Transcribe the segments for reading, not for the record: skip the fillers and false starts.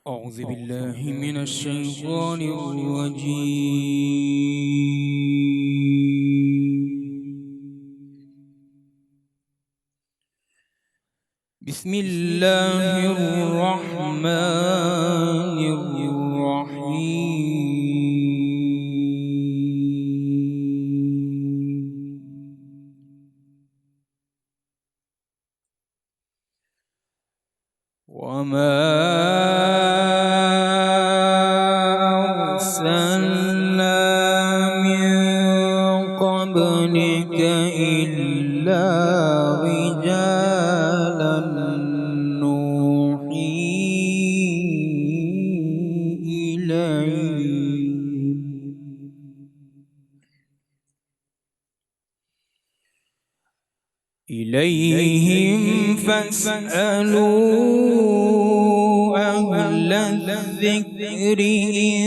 أعوذ بالله من الشيطان الرجيم. بسم الله الرحمن الرحيم. وما أرسلنا من قبلك إلا رجالا نوحي إليهم فاسألوا أهل الذكر إن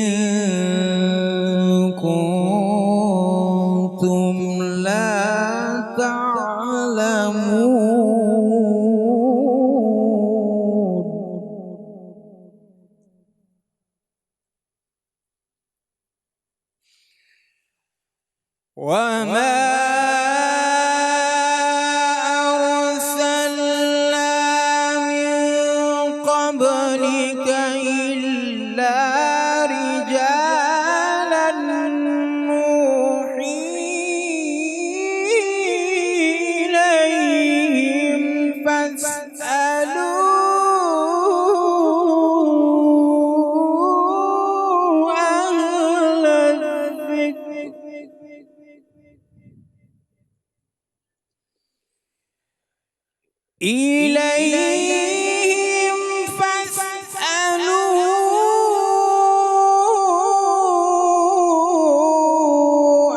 كنتم لا تعلمون. وما قبلك إلا رجالا نوحي إليهم فاسألوا أهل الذكر إليهم فاسألوا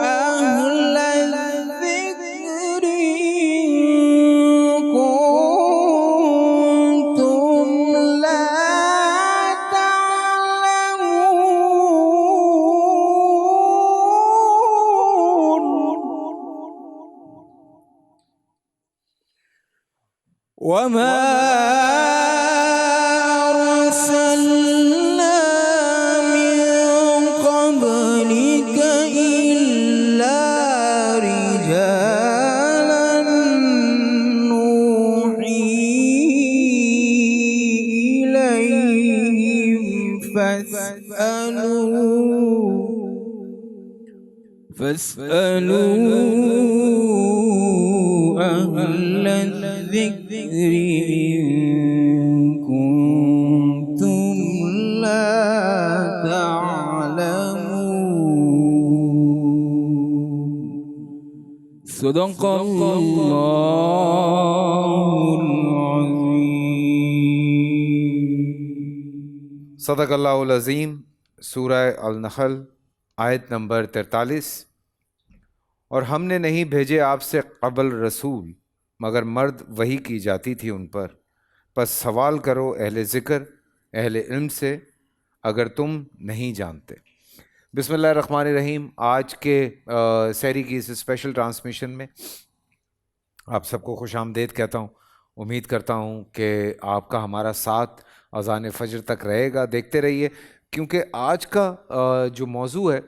أهل الذكر إن كنتم لا تعلمون. وما أرسلنا من قبلك إلا رجالا نوحي إليهم فاسألوا أهل الذكر إن كنتم لا تعلمون. صدق الله العظيم. صدق اللہ العظیم. سورہ النحل آیت نمبر 43. اور ہم نے نہیں بھیجے آپ سے قبل رسول مگر مرد وحی کی جاتی تھی ان پر، پس سوال کرو اہل ذکر اہل علم سے اگر تم نہیں جانتے. بسم اللہ الرحمن الرحیم. آج کے سحری کی اس اسپیشل ٹرانسمیشن میں آپ سب کو خوش آمدید کہتا ہوں. امید کرتا ہوں کہ آپ کا ہمارا ساتھ اذان فجر تک رہے گا. دیکھتے رہیے کیونکہ آج کا جو موضوع ہے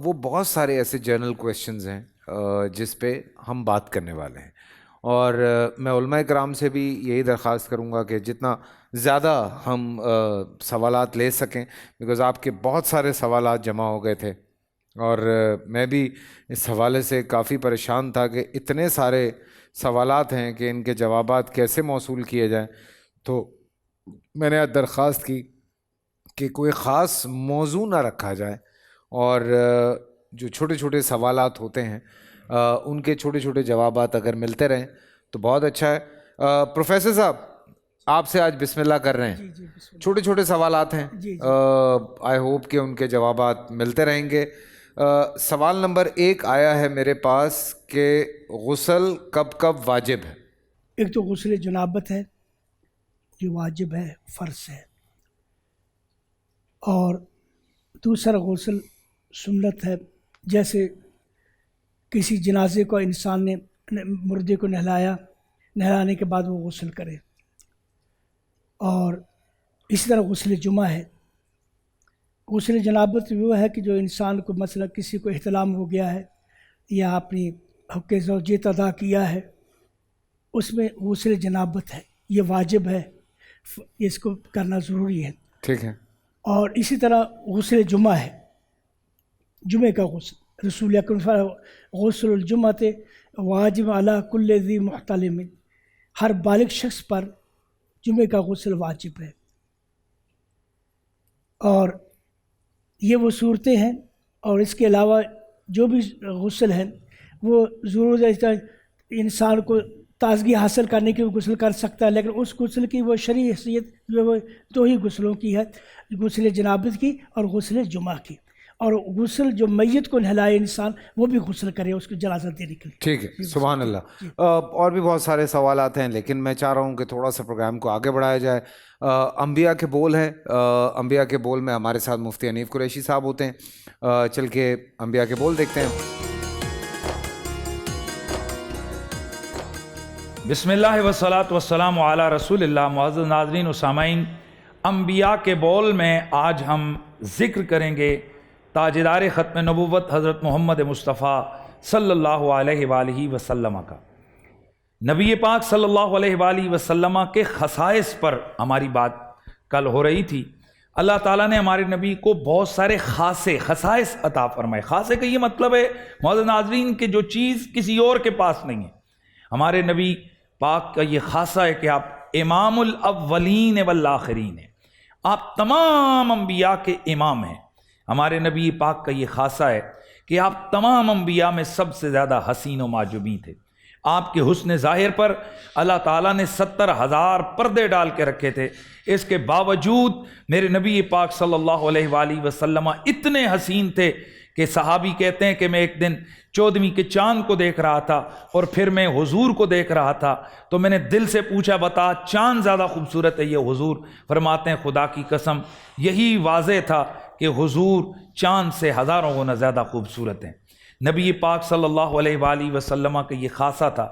وہ بہت سارے ایسے جنرل کویشچنز ہیں جس پہ ہم بات کرنے والے ہیں، اور میں علماء کرام سے بھی یہی درخواست کروں گا کہ جتنا زیادہ ہم سوالات لے سکیں، بیکاز آپ کے بہت سارے سوالات جمع ہو گئے تھے اور میں بھی اس حوالے سے کافی پریشان تھا کہ اتنے سارے سوالات ہیں کہ ان کے جوابات کیسے موصول کیے جائیں. تو میں نے درخواست کی کہ کوئی خاص موضوع نہ رکھا جائے اور جو چھوٹے چھوٹے سوالات ہوتے ہیں ان کے چھوٹے چھوٹے جوابات اگر ملتے رہیں تو بہت اچھا ہے. پروفیسر صاحب آپ سے آج بسم اللہ کر رہے ہیں. چھوٹے چھوٹے سوالات ہیں، آئی ہوپ کہ ان کے جوابات ملتے رہیں گے. سوال نمبر 1 آیا ہے میرے پاس کہ غسل کب کب واجب ہے؟ ایک تو غسل جنابت ہے جو واجب ہے، فرض ہے، اور دوسرا غسل سنت ہے. جیسے کسی جنازے کو انسان نے مردے کو نہلانے کے بعد وہ غسل کرے. اور اسی طرح غسل جمعہ ہے. غسل جنابت وہ ہے کہ جو انسان کو مثلا کسی کو احتلام ہو گیا ہے یا اپنی حق زوجیت ادا کیا ہے، اس میں غسل جنابت ہے، یہ واجب ہے، اس کو کرنا ضروری ہے. ٹھیک ہے. اور اسی طرح غسل جمعہ ہے، جمعہ کا غسل. رسول اکرم صلی اللہ علیہ وسلم غسل الجمعۃ واجب علی کل ذی محتلم، ہر بالغ شخص پر جمعہ کا غسل واجب ہے. اور یہ وہ صورتیں ہیں. اور اس کے علاوہ جو بھی غسل ہیں وہ ضرورت انسان کو تازگی حاصل کرنے کے لیے غسل کر سکتا ہے، لیکن اس غسل کی وہ شرعی حیثیت جو وہ دو ہی غسلوں کی ہے، غسل جنابت کی اور غسل جمعہ کی. اور غسل جو میت کو نہلائے انسان وہ بھی غسل کرے اس کو جنازہ دینے کے لیے. ٹھیک ہے. سبحان اللہ. اور بھی بہت سارے سوالات ہیں، لیکن میں چاہ رہا ہوں کہ تھوڑا سا پروگرام کو آگے بڑھایا جائے. انبیاء کے بول ہیں، انبیاء کے بول میں ہمارے ساتھ مفتی حنیف قریشی صاحب ہوتے ہیں. چل کے انبیاء کے بول دیکھتے ہیں. بسم اللہ والصلاۃ والسلام علی رسول اللہ. معزز ناظرین و سامعین، انبیاء کے بول میں آج ہم ذکر کریں گے تاجدار ختم نبوت حضرت محمد مصطفیٰ صلی اللہ علیہ وآلہ وسلم کا. نبی پاک صلی اللہ علیہ وآلہ وسلم کے خصائص پر ہماری بات کل ہو رہی تھی. اللہ تعالیٰ نے ہمارے نبی کو بہت سارے خصائص عطا فرمائے. خاصے کا یہ مطلب ہے معزز ناظرین کہ جو چیز کسی اور کے پاس نہیں ہے. ہمارے نبی پاک کا یہ خاصہ ہے کہ آپ امام الاولین والآخرین ہیں، آپ تمام انبیاء کے امام ہیں. ہمارے نبی پاک کا یہ خاصہ ہے کہ آپ تمام انبیاء میں سب سے زیادہ حسین و معجبی تھے. آپ کے حسن ظاہر پر اللہ تعالیٰ نے 70,000 پردے ڈال کے رکھے تھے. اس کے باوجود میرے نبی پاک صلی اللہ علیہ وآلہ وسلم اتنے حسین تھے کہ صحابی کہتے ہیں کہ میں ایک دن 14ویں کے چاند کو دیکھ رہا تھا اور پھر میں حضور کو دیکھ رہا تھا تو میں نے دل سے پوچھا بتا چاند زیادہ خوبصورت ہے یہ حضور؟ فرماتے ہیں خدا کی قسم یہی واضح تھا کہ حضور چاند سے ہزاروں گنا زیادہ خوبصورت ہیں. نبی پاک صلی اللہ علیہ وآلہ وسلم کا یہ خاصہ تھا.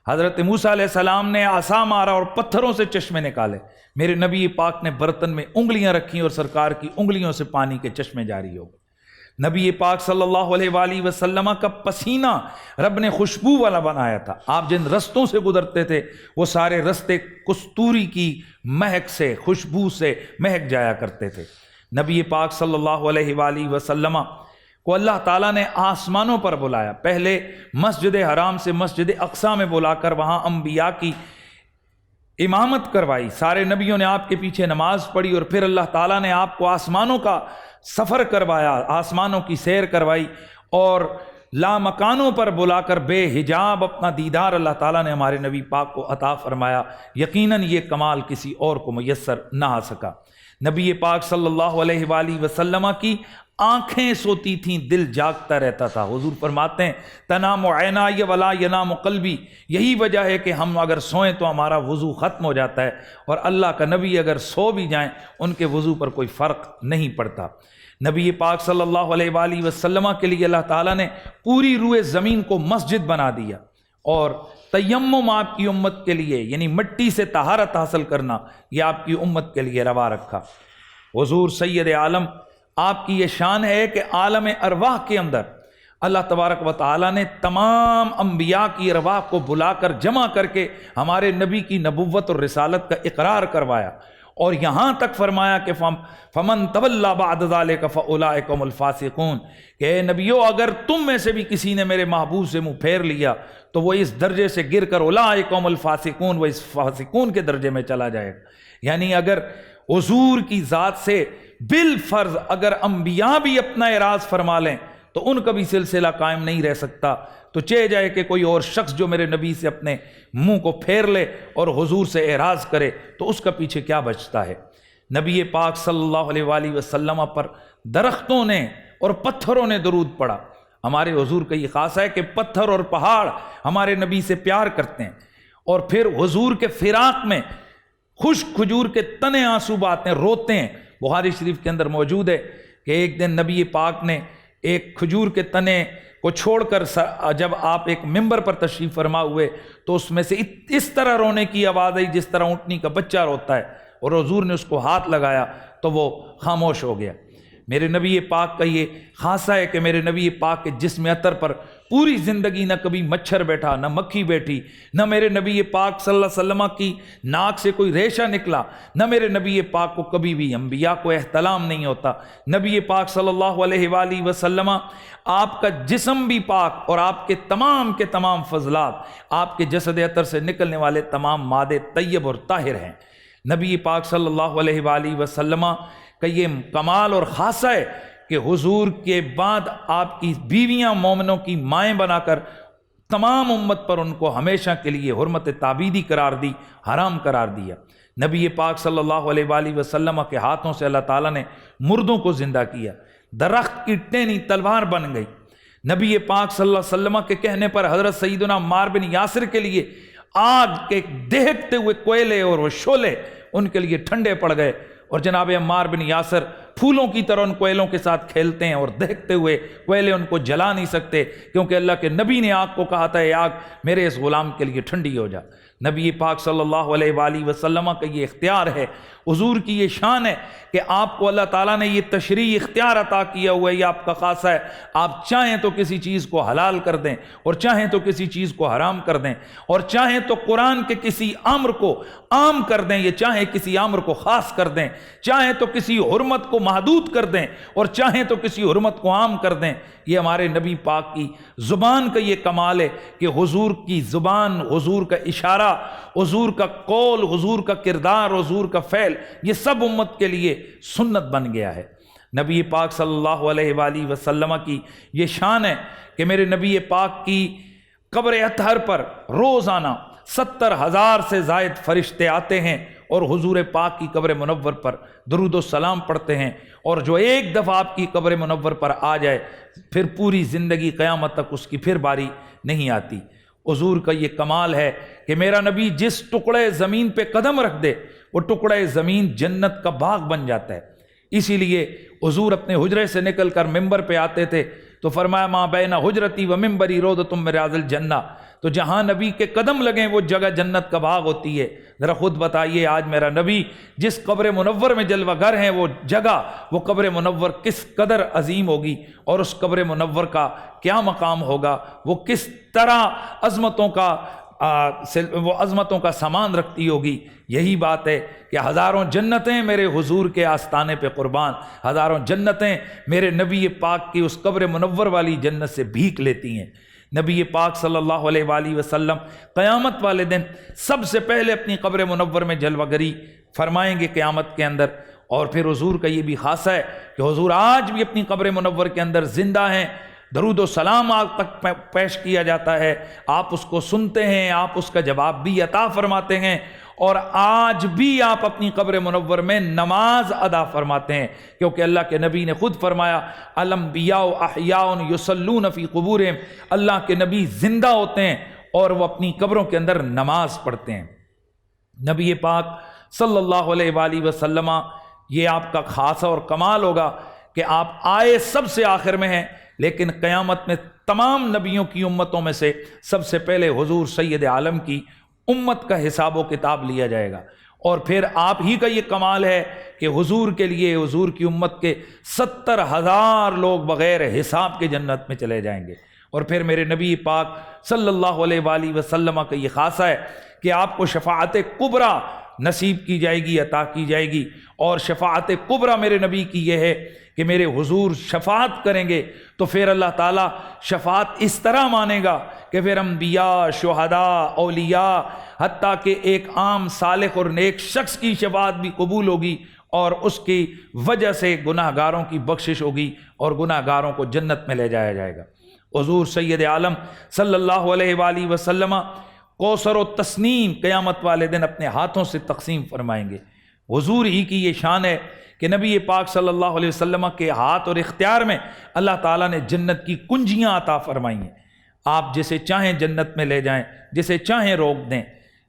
حضرت موسیٰ علیہ السلام نے عصا مارا اور پتھروں سے چشمے نکالے. میرے نبی پاک نے برتن میں انگلیاں رکھیں اور سرکار کی انگلیوں سے پانی کے چشمے جاری ہو گئے. نبی پاک صلی اللہ علیہ وآلہ وسلم کا پسینہ رب نے خوشبو والا بنایا تھا. آپ جن رستوں سے گزرتے تھے وہ سارے رستے کستوری کی مہک سے، خوشبو سے مہک جایا کرتے تھے. نبی پاک صلی اللہ علیہ وآلہ وسلم کو اللہ تعالیٰ نے آسمانوں پر بلایا. پہلے مسجد حرام سے مسجد اقصیٰ میں بلا کر وہاں انبیاء کی امامت کروائی. سارے نبیوں نے آپ کے پیچھے نماز پڑھی اور پھر اللہ تعالیٰ نے آپ کو آسمانوں کا سفر کروایا، آسمانوں کی سیر کروائی اور لامکانوں پر بلا کر بے حجاب اپنا دیدار اللہ تعالیٰ نے ہمارے نبی پاک کو عطا فرمایا. یقیناً یہ کمال کسی اور کو میسر نہ آ سکا. نبی پاک صلی اللہ علیہ وآلہ وسلم کی آنکھیں سوتی تھیں، دل جاگتا رہتا تھا. حضور فرماتے ہیں تنام عینای ولا ینام قلبی. یہی وجہ ہے کہ ہم اگر سوئیں تو ہمارا وضو ختم ہو جاتا ہے اور اللہ کا نبی اگر سو بھی جائیں ان کے وضو پر کوئی فرق نہیں پڑتا. نبی پاک صلی اللہ علیہ وآلہ وسلم کے لیے اللہ تعالیٰ نے پوری روئے زمین کو مسجد بنا دیا اور تیمم آپ کی امت کے لیے یعنی مٹی سے طہارت حاصل کرنا یہ آپ کی امت کے لیے روا رکھا. حضور سید عالم آپ کی یہ شان ہے کہ عالم ارواح کے اندر اللہ تبارک و تعالیٰ نے تمام انبیاء کی ارواح کو بلا کر جمع کر کے ہمارے نبی کی نبوت اور رسالت کا اقرار کروایا اور یہاں تک فرمایا کہ فمن تولی بعد ذلک فاولئک هم الفاسقون کہ اے نبیو اگر تم میں سے بھی کسی نے میرے محبوب سے منہ پھیر لیا تو وہ اس درجے سے گر کر اولئک هم الفاسقون، وہ اس فاسقون کے درجے میں چلا جائے گا. یعنی اگر حضور کی ذات سے بالفرض اگر انبیاء بھی اپنا اعراض فرما لیں تو ان کا بھی سلسلہ قائم نہیں رہ سکتا. تو چہ جائے کہ کوئی اور شخص جو میرے نبی سے اپنے منہ کو پھیر لے اور حضور سے اعراض کرے تو اس کا پیچھے کیا بچتا ہے. نبی پاک صلی اللہ علیہ وآلہ وسلم پر درختوں نے اور پتھروں نے درود پڑا. ہمارے حضور کا یہ خاصہ ہے کہ پتھر اور پہاڑ ہمارے نبی سے پیار کرتے ہیں اور پھر حضور کے فراق میں خشک کھجور کے تنے آنسو بہاتے ہیں، روتے ہیں. بخاری شریف کے اندر موجود ہے کہ ایک دن نبی پاک نے ایک کھجور کے تنے کو چھوڑ کر جب آپ ایک ممبر پر تشریف فرما ہوئے تو اس میں سے اس طرح رونے کی آواز آئی جس طرح اونٹنی کا بچہ روتا ہے. اور حضور نے اس کو ہاتھ لگایا تو وہ خاموش ہو گیا۔ میرے نبی پاک کا یہ خاصہ ہے کہ میرے نبی پاک کے جسم عطر پر پوری زندگی نہ کبھی مچھر بیٹھا، نہ مکھی بیٹھی، نہ میرے نبی پاک صلی اللہ علیہ وسلم کی ناک سے کوئی ریشہ نکلا، نہ میرے نبی پاک کو کبھی بھی انبیاء کو احتلام نہیں ہوتا۔ نبی پاک صلی اللہ علیہ وآلہ وسلم آپ کا جسم بھی پاک، اور آپ کے تمام فضلات، آپ کے جسد عطر سے نکلنے والے تمام مادے طیب اور طاہر ہیں۔ نبی پاک صلی اللہ علیہ وآلہ وسلم کا یہ کمال اور خاصہ ہے کہ حضور کے بعد آپ کی بیویاں مومنوں کی مائیں بنا کر تمام امت پر ان کو ہمیشہ کے لیے حرمت تعبیدی قرار دی، حرام قرار دیا۔ نبی پاک صلی اللہ علیہ وآلہ وسلم کے ہاتھوں سے اللہ تعالیٰ نے مردوں کو زندہ کیا، درخت کی ٹہنی تلوار بن گئی۔ نبی پاک صلی اللہ علیہ وسلم کے کہنے پر حضرت سیدنا عمار بن یاسر کے لیے آگ کے دہکتے ہوئے کوئلے اور وہ شعلے ان کے لیے ٹھنڈے پڑ گئے، اور جناب عمار بن یاسر پھولوں کی طرح ان کوئلوں کے ساتھ کھیلتے ہیں، اور دہکتے ہوئے کوئلے ان کو جلا نہیں سکتے، کیونکہ اللہ کے نبی نے آگ کو کہا تھا اے آگ میرے اس غلام کے لیے ٹھنڈی ہو جا۔ نبی پاک صلی اللہ علیہ وآلہ وسلم کا یہ اختیار ہے، حضور کی یہ شان ہے کہ آپ کو اللہ تعالیٰ نے یہ تشریع اختیار عطا کیا ہوا ہے، یہ آپ کا خاصہ ہے۔ آپ چاہیں تو کسی چیز کو حلال کر دیں، اور چاہیں تو کسی چیز کو حرام کر دیں، اور چاہیں تو قرآن کے کسی امر کو عام کر دیں، یہ چاہیں کسی امر کو خاص کر دیں، چاہیں تو کسی حرمت کو محدود کر دیں، اور چاہیں تو کسی حرمت کو عام کر دیں۔ یہ ہمارے نبی پاک کی زبان کا یہ کمال ہے کہ حضور کی زبان، حضور کا اشارہ، حضور کا قول، حضور کا کردار، حضور کا فعل، یہ سب امت کے لیے سنت بن گیا ہے۔ نبی پاک صلی اللہ علیہ وآلہ وسلم کی یہ شان ہے کہ میرے نبی پاک کی قبر اطہر پر روزانہ 70,000 سے زائد فرشتے آتے ہیں اور حضور پاک کی قبر منور پر درود و سلام پڑھتے ہیں، اور جو ایک دفعہ آپ کی قبر منور پر آ جائے پھر پوری زندگی قیامت تک اس کی پھر باری نہیں آتی۔ حضور کا یہ کمال ہے کہ میرا نبی جس ٹکڑے زمین پہ قدم رکھ دے وہ ٹکڑے زمین جنت کا باغ بن جاتا ہے۔ اسی لیے حضور اپنے حجرے سے نکل کر ممبر پہ آتے تھے تو فرمایا ما بین حجرتی و ممبری روضۃ من ریاض الجنہ، تو جہاں نبی کے قدم لگیں وہ جگہ جنت کا باغ ہوتی ہے۔ ذرا خود بتائیے آج میرا نبی جس قبر منور میں جلوہ گر ہیں، وہ جگہ، وہ قبر منور کس قدر عظیم ہوگی، اور اس قبر منور کا کیا مقام ہوگا، وہ کس طرح عظمتوں کا سامان رکھتی ہوگی۔ یہی بات ہے کہ ہزاروں جنتیں میرے حضور کے آستانے پہ قربان، ہزاروں جنتیں میرے نبی پاک کی اس قبر منور والی جنت سے بھیک لیتی ہیں۔ نبی پاک صلی اللہ علیہ وآلہ وسلم قیامت والے دن سب سے پہلے اپنی قبر منور میں جلوہ گری فرمائیں گے قیامت کے اندر، اور پھر حضور کا یہ بھی خاصہ ہے کہ حضور آج بھی اپنی قبر منور کے اندر زندہ ہیں، درود و سلام آپ تک پیش کیا جاتا ہے، آپ اس کو سنتے ہیں، آپ اس کا جواب بھی عطا فرماتے ہیں، اور آج بھی آپ اپنی قبر منور میں نماز ادا فرماتے ہیں، کیونکہ اللہ کے نبی نے خود فرمایا الانبیاء احیاء یصلون فی قبورہم، اللہ کے نبی زندہ ہوتے ہیں اور وہ اپنی قبروں کے اندر نماز پڑھتے ہیں۔ نبی پاک صلی اللہ علیہ وآلہ وسلم، یہ آپ کا خاصہ اور کمال ہوگا کہ آپ آئے سب سے آخر میں ہیں، لیکن قیامت میں تمام نبیوں کی امتوں میں سے سب سے پہلے حضور سید عالم کی امت کا حساب و کتاب لیا جائے گا، اور پھر آپ ہی کا یہ کمال ہے کہ حضور کے لیے، حضور کی امت کے 70,000 لوگ بغیر حساب کے جنت میں چلے جائیں گے۔ اور پھر میرے نبی پاک صلی اللہ علیہ وآلہ وسلم کا یہ خاصہ ہے کہ آپ کو شفاعت کبریٰ نصیب کی جائے گی، عطا کی جائے گی، اور شفاعت کبریٰ میرے نبی کی یہ ہے کہ میرے حضور شفاعت کریں گے تو پھر اللہ تعالیٰ شفاعت اس طرح مانے گا کہ پھر انبیاء، شہداء، اولیاء، حتیٰ کہ ایک عام صالح اور نیک شخص کی شفاعت بھی قبول ہوگی، اور اس کی وجہ سے گناہ گاروں کی بخشش ہوگی اور گناہ گاروں کو جنت میں لے جایا جائے گا۔ حضور سید عالم صلی اللہ علیہ وآلہ وسلم کوثر و تسنیم قیامت والے دن اپنے ہاتھوں سے تقسیم فرمائیں گے۔ حضور ہی کی یہ شان ہے کہ نبی پاک صلی اللہ علیہ وسلم کے ہاتھ اور اختیار میں اللہ تعالیٰ نے جنت کی کنجیاں عطا فرمائی ہیں، آپ جسے چاہیں جنت میں لے جائیں، جسے چاہیں روک دیں۔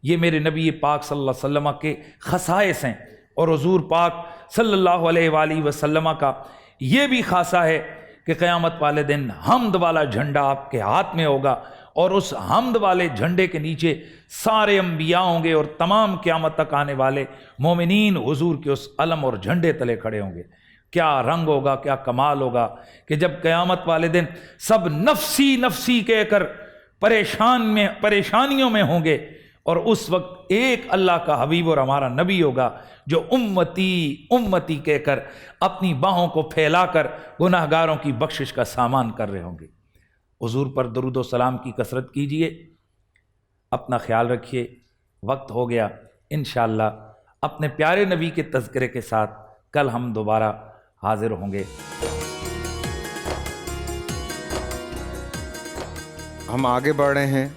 یہ میرے نبی پاک صلی اللہ علیہ وسلم کے خصائص ہیں، اور حضور پاک صلی اللہ علیہ وآلہ وسلم کا یہ بھی خاصہ ہے کہ قیامت والے دن حمد والا جھنڈا آپ کے ہاتھ میں ہوگا، اور اس حمد والے جھنڈے کے نیچے سارے انبیاء ہوں گے اور تمام قیامت تک آنے والے مومنین حضور کے اس علم اور جھنڈے تلے کھڑے ہوں گے. کیا رنگ ہوگا, کیا کمال ہوگا کہ جب قیامت والے دن سب نفسی نفسی کہہ کر پریشانیوں میں ہوں گے, اور اس وقت ایک اللہ کا حبیب اور ہمارا نبی ہوگا جو امتی امتی کہہ کر اپنی باہوں کو پھیلا کر گناہ گاروں کی بخشش کا سامان کر رہے ہوں گے. حضور پر درود و سلام کی کثرت کیجئے, اپنا خیال رکھیے. وقت ہو گیا, انشاءاللہ اپنے پیارے نبی کے تذکرے کے ساتھ کل ہم دوبارہ حاضر ہوں گے. ہم آگے بڑھ رہے ہیں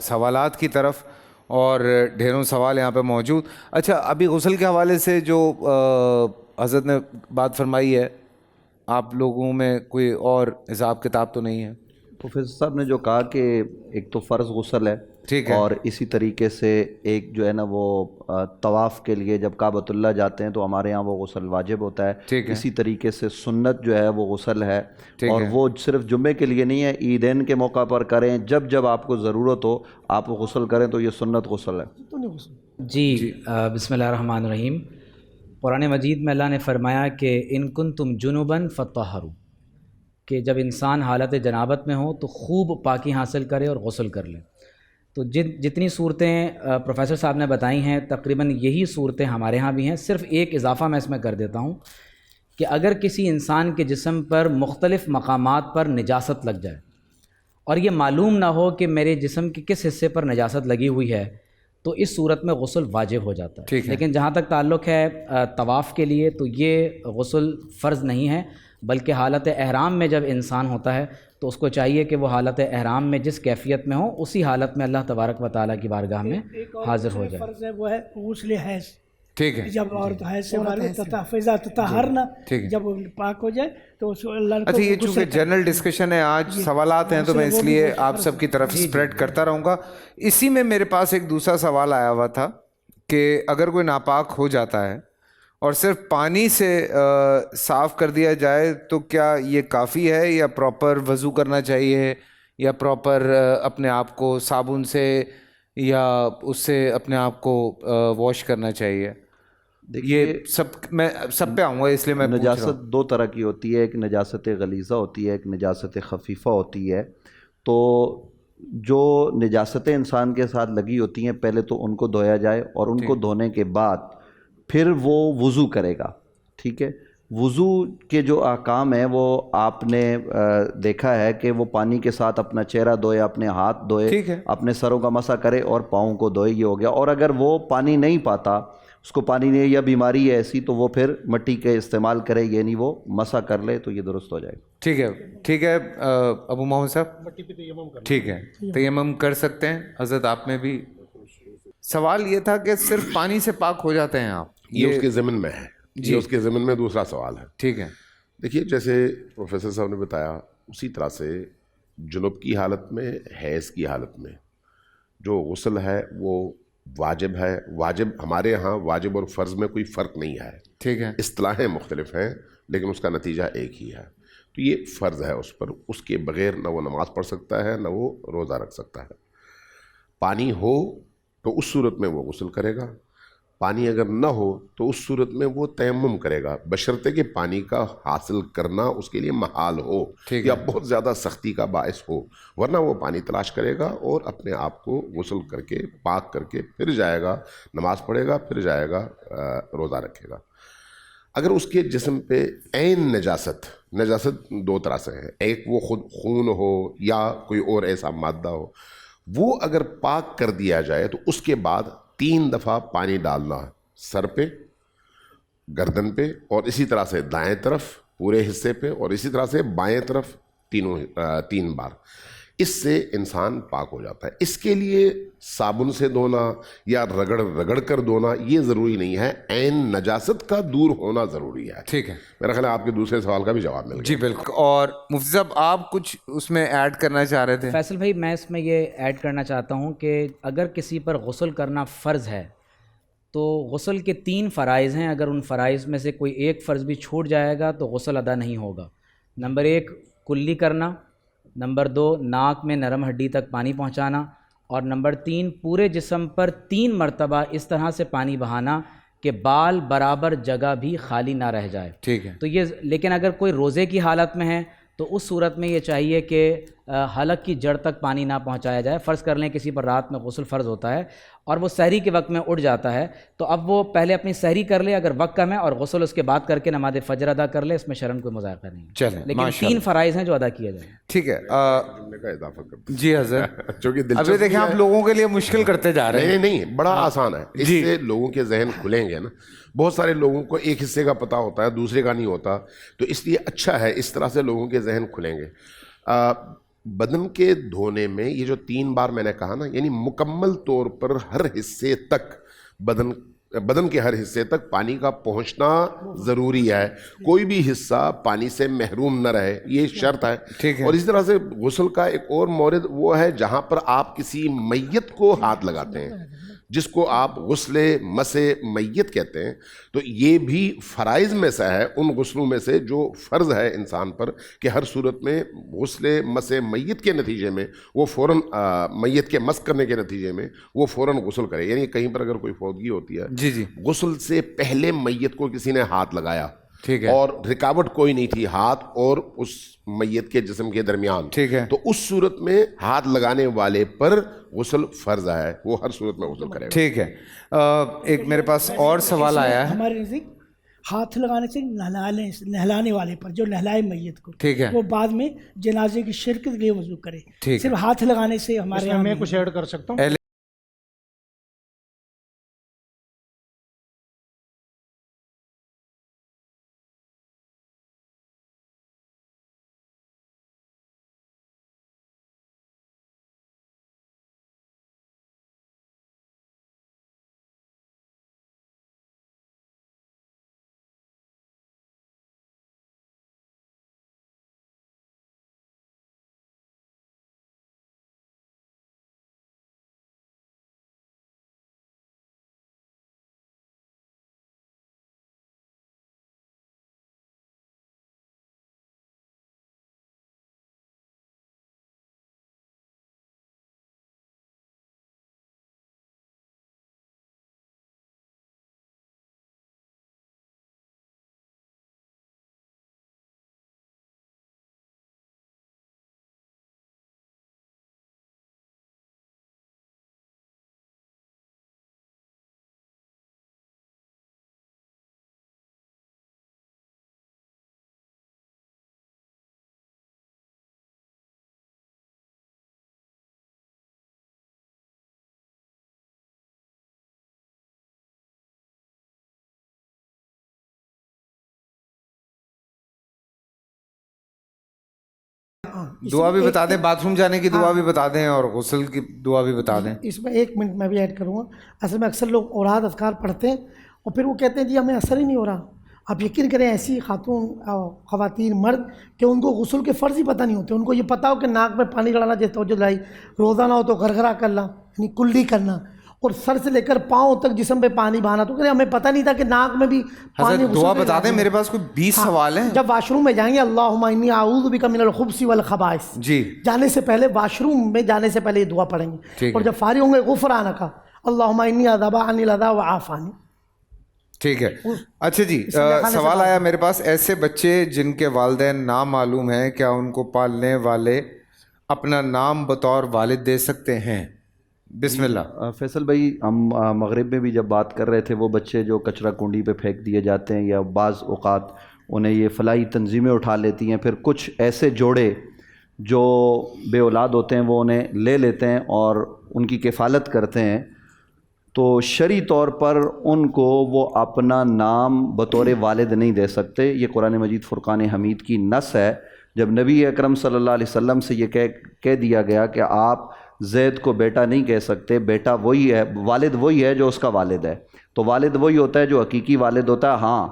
سوالات کی طرف, اور ڈھیروں سوال یہاں پہ موجود. اچھا, ابھی غسل کے حوالے سے جو حضرت نے بات فرمائی ہے, آپ لوگوں میں کوئی اور حساب کتاب تو نہیں ہے؟ پروفیسر صاحب نے جو کہا کہ ایک تو فرض غسل ہے, ٹھیک ہے, اور اسی طریقے سے ایک جو ہے نا وہ طواف کے لیے جب کعبۃ اللہ جاتے ہیں تو ہمارے ہاں وہ غسل واجب ہوتا ہے. ٹھیک ہے, اسی طریقے سے سنت جو ہے وہ غسل ہے, اور ہے, وہ صرف جمعے کے لیے نہیں ہے, عیدین کے موقع پر کریں, جب جب آپ کو ضرورت ہو آپ غسل کریں, تو یہ سنت غسل ہے. جی بسم اللہ الرحمن الرحیم. قرآن مجید میں اللہ نے فرمایا کہ ان کنتم جنبا فطہروا, کہ جب انسان حالت جنابت میں ہو تو خوب پاکی حاصل کرے اور غسل کر لے. تو جتنی صورتیں پروفیسر صاحب نے بتائی ہیں تقریباً یہی صورتیں ہمارے ہاں بھی ہیں. صرف ایک اضافہ میں اس میں کر دیتا ہوں کہ اگر کسی انسان کے جسم پر مختلف مقامات پر نجاست لگ جائے اور یہ معلوم نہ ہو کہ میرے جسم کے کس حصے پر نجاست لگی ہوئی ہے, تو اس صورت میں غسل واجب ہو جاتا ہے. لیکن جہاں تک تعلق ہے طواف کے لیے, تو یہ غسل فرض نہیں ہے, بلکہ حالت احرام میں جب انسان ہوتا ہے تو اس کو چاہیے کہ وہ حالت احرام میں جس کیفیت میں ہو اسی حالت میں اللہ تبارک و تعالیٰ کی بارگاہ میں حاضر ہو جائے. فرض ہے وہ ہے غسل حیض. ٹھیک ہے, جب عورت حیض سے فیضا تطہرنا, جب پاک ہو جائے تو اس کو اللہ. اچھا, یہ چونکہ جنرل ڈسکشن ہے, آج سوالات ہیں, تو میں اس لیے آپ سب کی طرف اسپریڈ کرتا رہوں گا. اسی میں میرے پاس ایک دوسرا سوال آیا ہوا تھا کہ اگر کوئی ناپاک ہو جاتا ہے اور صرف پانی سے صاف کر دیا جائے تو کیا یہ کافی ہے, یا پراپر وضو کرنا چاہیے, یا پراپر اپنے آپ کو صابن سے یا اس سے اپنے آپ کو واش کرنا چاہیے؟ یہ میں سب پہ آؤں گا, اس لیے میں نجاست دو طرح کی ہوتی ہے, ایک نجاست غلیظہ ہوتی ہے, ایک نجاست خفیفہ ہوتی ہے. تو جو نجاستیں انسان کے ساتھ لگی ہوتی ہیں پہلے تو ان کو دھویا جائے, اور ان کو دھونے کے بعد پھر وہ وضو کرے گا. ٹھیک ہے, وضو کے جو احکام ہیں وہ آپ نے دیکھا ہے کہ وہ پانی کے ساتھ اپنا چہرہ دھوئے, اپنے ہاتھ دھوئے, اپنے سروں کا مسح کرے اور پاؤں کو دھوئے, یہ ہو گیا. اور اگر وہ پانی نہیں پاتا, اس کو پانی نہیں یا بیماری ہے ایسی, تو وہ پھر مٹی کے استعمال کرے, یعنی وہ مسح کر لے, تو یہ درست ہو جائے گا. ٹھیک ہے, ٹھیک ہے ابو محمد صاحب, ٹھیک ہے, تیمم کر سکتے ہیں. حضرت آپ میں بھی سوال یہ تھا کہ صرف پانی سے پاک ہو جاتے ہیں آپ, یہ اس کے ضمن میں ہے, یہ اس کے ضمن میں دوسرا سوال ہے. ٹھیک ہے, دیکھیے جیسے پروفیسر صاحب نے بتایا اسی طرح سے جنوب کی حالت میں, حیض کی حالت میں جو غسل ہے وہ واجب ہے. واجب ہمارے ہاں واجب اور فرض میں کوئی فرق نہیں ہے. ٹھیک ہے, اصطلاحیں مختلف ہیں لیکن اس کا نتیجہ ایک ہی ہے. تو یہ فرض ہے اس پر, اس کے بغیر نہ وہ نماز پڑھ سکتا ہے نہ وہ روزہ رکھ سکتا ہے. پانی ہو تو اس صورت میں وہ غسل کرے گا, پانی اگر نہ ہو تو اس صورت میں وہ تیمم کرے گا, بشرطے کہ پانی کا حاصل کرنا اس کے لیے محال ہو یا بہت زیادہ سختی کا باعث ہو, ورنہ وہ پانی تلاش کرے گا اور اپنے آپ کو غسل کر کے پاک کر کے پھر جائے گا, نماز پڑھے گا, پھر جائے گا روزہ رکھے گا. اگر اس کے جسم پہ عین نجاست دو طرح سے ہے, ایک وہ خود خون ہو یا کوئی اور ایسا مادہ ہو, وہ اگر پاک کر دیا جائے تو اس کے بعد 3 دفعہ پانی ڈالنا, سر پہ, گردن پہ, اور اسی طرح سے دائیں طرف پورے حصے پہ, اور اسی طرح سے بائیں طرف 3 بار. اس سے انسان پاک ہو جاتا ہے. اس کے لیے صابن سے دھونا یا رگڑ کر دھونا یہ ضروری نہیں ہے, عین نجاست کا دور ہونا ضروری ہے. ٹھیک ہے, میرا خیال ہے آپ کے دوسرے سوال کا بھی جواب مل گیا. جی بالکل. اور مفتی صاحب آپ کچھ اس میں ایڈ کرنا چاہ رہے تھے؟ فیصل بھائی, میں اس میں یہ ایڈ کرنا چاہتا ہوں کہ اگر کسی پر غسل کرنا فرض ہے تو غسل کے 3 فرائض ہیں. اگر ان فرائض میں سے کوئی ایک فرض بھی چھوٹ جائے گا تو غسل ادا نہیں ہوگا. نمبر 1 کلی کرنا, نمبر 2 ناک میں نرم ہڈی تک پانی پہنچانا، اور نمبر 3 پورے جسم پر 3 مرتبہ اس طرح سے پانی بہانا کہ بال برابر جگہ بھی خالی نہ رہ جائے. ٹھیک ہے. تو یہ لیکن اگر کوئی روزے کی حالت میں ہے تو اس صورت میں یہ چاہیے کہ حلق کی جڑ تک پانی نہ پہنچایا جائے. فرض کر لیں کسی پر رات میں غسل فرض ہوتا ہے اور وہ سحری کے وقت میں اٹھ جاتا ہے، تو اب وہ پہلے اپنی سحری کر لے اگر وقت کم ہے، اور غسل اس کے بعد کر کے نماز فجر ادا کر لے، اس میں شرعاً کوئی مذائقہ نہیں ہے. چلیں، لیکن 3 فرائض ہیں جو ادا کیے جائیں. ٹھیک ہے. جملے کا اضافہ کرتے ہیں. جی حضرت. چونکہ ابھی دلچسپی دیکھیں آپ لوگوں کے لیے مشکل کرتے جا رہے ہیں. نہیں بڑا آسان ہے. اس سے لوگوں کے ذہن کھلیں گے نا. بہت سارے لوگوں کو ایک حصے کا پتہ ہوتا ہے، دوسرے کا نہیں ہوتا، تو اس لیے اچھا ہے اس طرح سے لوگوں کے ذہن کھلیں گے. بدن کے دھونے میں یہ جو 3 بار میں نے کہا نا، یعنی مکمل طور پر ہر حصے تک بدن کے ہر حصے تک پانی کا پہنچنا ضروری ہے. کوئی بھی حصہ پانی سے محروم نہ رہے، یہ شرط ہے. اور اسی طرح سے غسل کا ایک اور مورد وہ ہے جہاں پر آپ کسی میت کو ہاتھ لگاتے ہیں، جس کو آپ غسل مس میت کہتے ہیں. تو یہ بھی فرائض میں سے ہے، ان غسلوں میں سے جو فرض ہے انسان پر کہ ہر صورت میں غسل مس میت کے نتیجے میں وہ فوراً میت کے مس کرنے کے نتیجے میں وہ فوراً غسل کرے. یعنی کہیں پر اگر کوئی فوتگی ہوتی ہے، غسل سے پہلے میت کو کسی نے ہاتھ لگایا اور رکاوٹ کوئی نہیں تھی ہاتھ اور اس میت کے جسم کے درمیان، تو اس صورت میں ہاتھ لگانے والے پر غسل فرض ہے، وہ ہر صورت میں غسل کرے گا. ٹھیک ہے. ایک میرے پاس اور سوال آیا ہے. ہمارے نزدیک ہاتھ لگانے سے نہلانے والے پر، جو نہلائے میت کو، وہ بعد میں جنازے کی شرکت کے لیے وضو کرے. صرف ہاتھ لگانے سے ہمارے یہاں میں کچھ ایڈ کر سکتا ہوں. دعا بھی بتا دیں، باتھ روم جانے کی دعا بھی بتا دیں اور غسل کی دعا بھی بتا دیں. اس میں 1 منٹ میں بھی ایڈ کروں گا. اصل میں اکثر لوگ اوراد اذکار پڑھتے ہیں اور پھر وہ کہتے ہیں جی ہمیں اثر ہی نہیں ہو رہا. آپ یقین کریں ایسی خواتین مرد کہ ان کو غسل کے فرض ہی پتہ نہیں ہوتے. ان کو یہ پتہ ہو کہ ناک میں پانی ڈالنا جیسے توجہ لائی، روزہ نہ ہو تو غرغرہ کرنا یعنی کلی کرنا، اور سر سے لے کر پاؤں تک جسم پہ پانی بہانا. تو کہ ہمیں پتہ نہیں تھا کہ ناک میں بھی پانی. دعا بتا دیں، میرے پاس کوئی 20 سوال ہیں. جب واش روم میں جائیں گے اللہم انی اعوذ بک من الخبث والخبائث، جانے سے پہلے واش روم میں جانے سے پہلے یہ دعا پڑھیں گے. اور جب فارغ ہوں گے غفرانک اللہم انی اذهب عنی الاذى وعافانی. ٹھیک ہے. اچھا جی، سوال آیا میرے پاس، ایسے بچے جن کے والدین نامعلوم ہیں، کیا ان کو پالنے والے اپنا نام بطور والد دے سکتے ہیں؟ بسم اللہ. فیصل بھائی، ہم مغرب میں بھی جب بات کر رہے تھے، وہ بچے جو کچرا کنڈی پہ پھینک دیے جاتے ہیں یا بعض اوقات انہیں یہ فلاحی تنظیمیں اٹھا لیتی ہیں، پھر کچھ ایسے جوڑے جو بے اولاد ہوتے ہیں وہ انہیں لے لیتے ہیں اور ان کی کفالت کرتے ہیں، تو شرعی طور پر ان کو وہ اپنا نام بطور والد نہیں دے سکتے. یہ قرآن مجید فرقان حمید کی نص ہے. جب نبی اکرم صلی اللہ علیہ وسلم سے یہ کہہ دیا گیا کہ آپ زید کو بیٹا نہیں کہہ سکتے، بیٹا وہی ہے، والد وہی ہے جو اس کا والد ہے، تو والد وہی ہوتا ہے جو حقیقی والد ہوتا ہے. ہاں،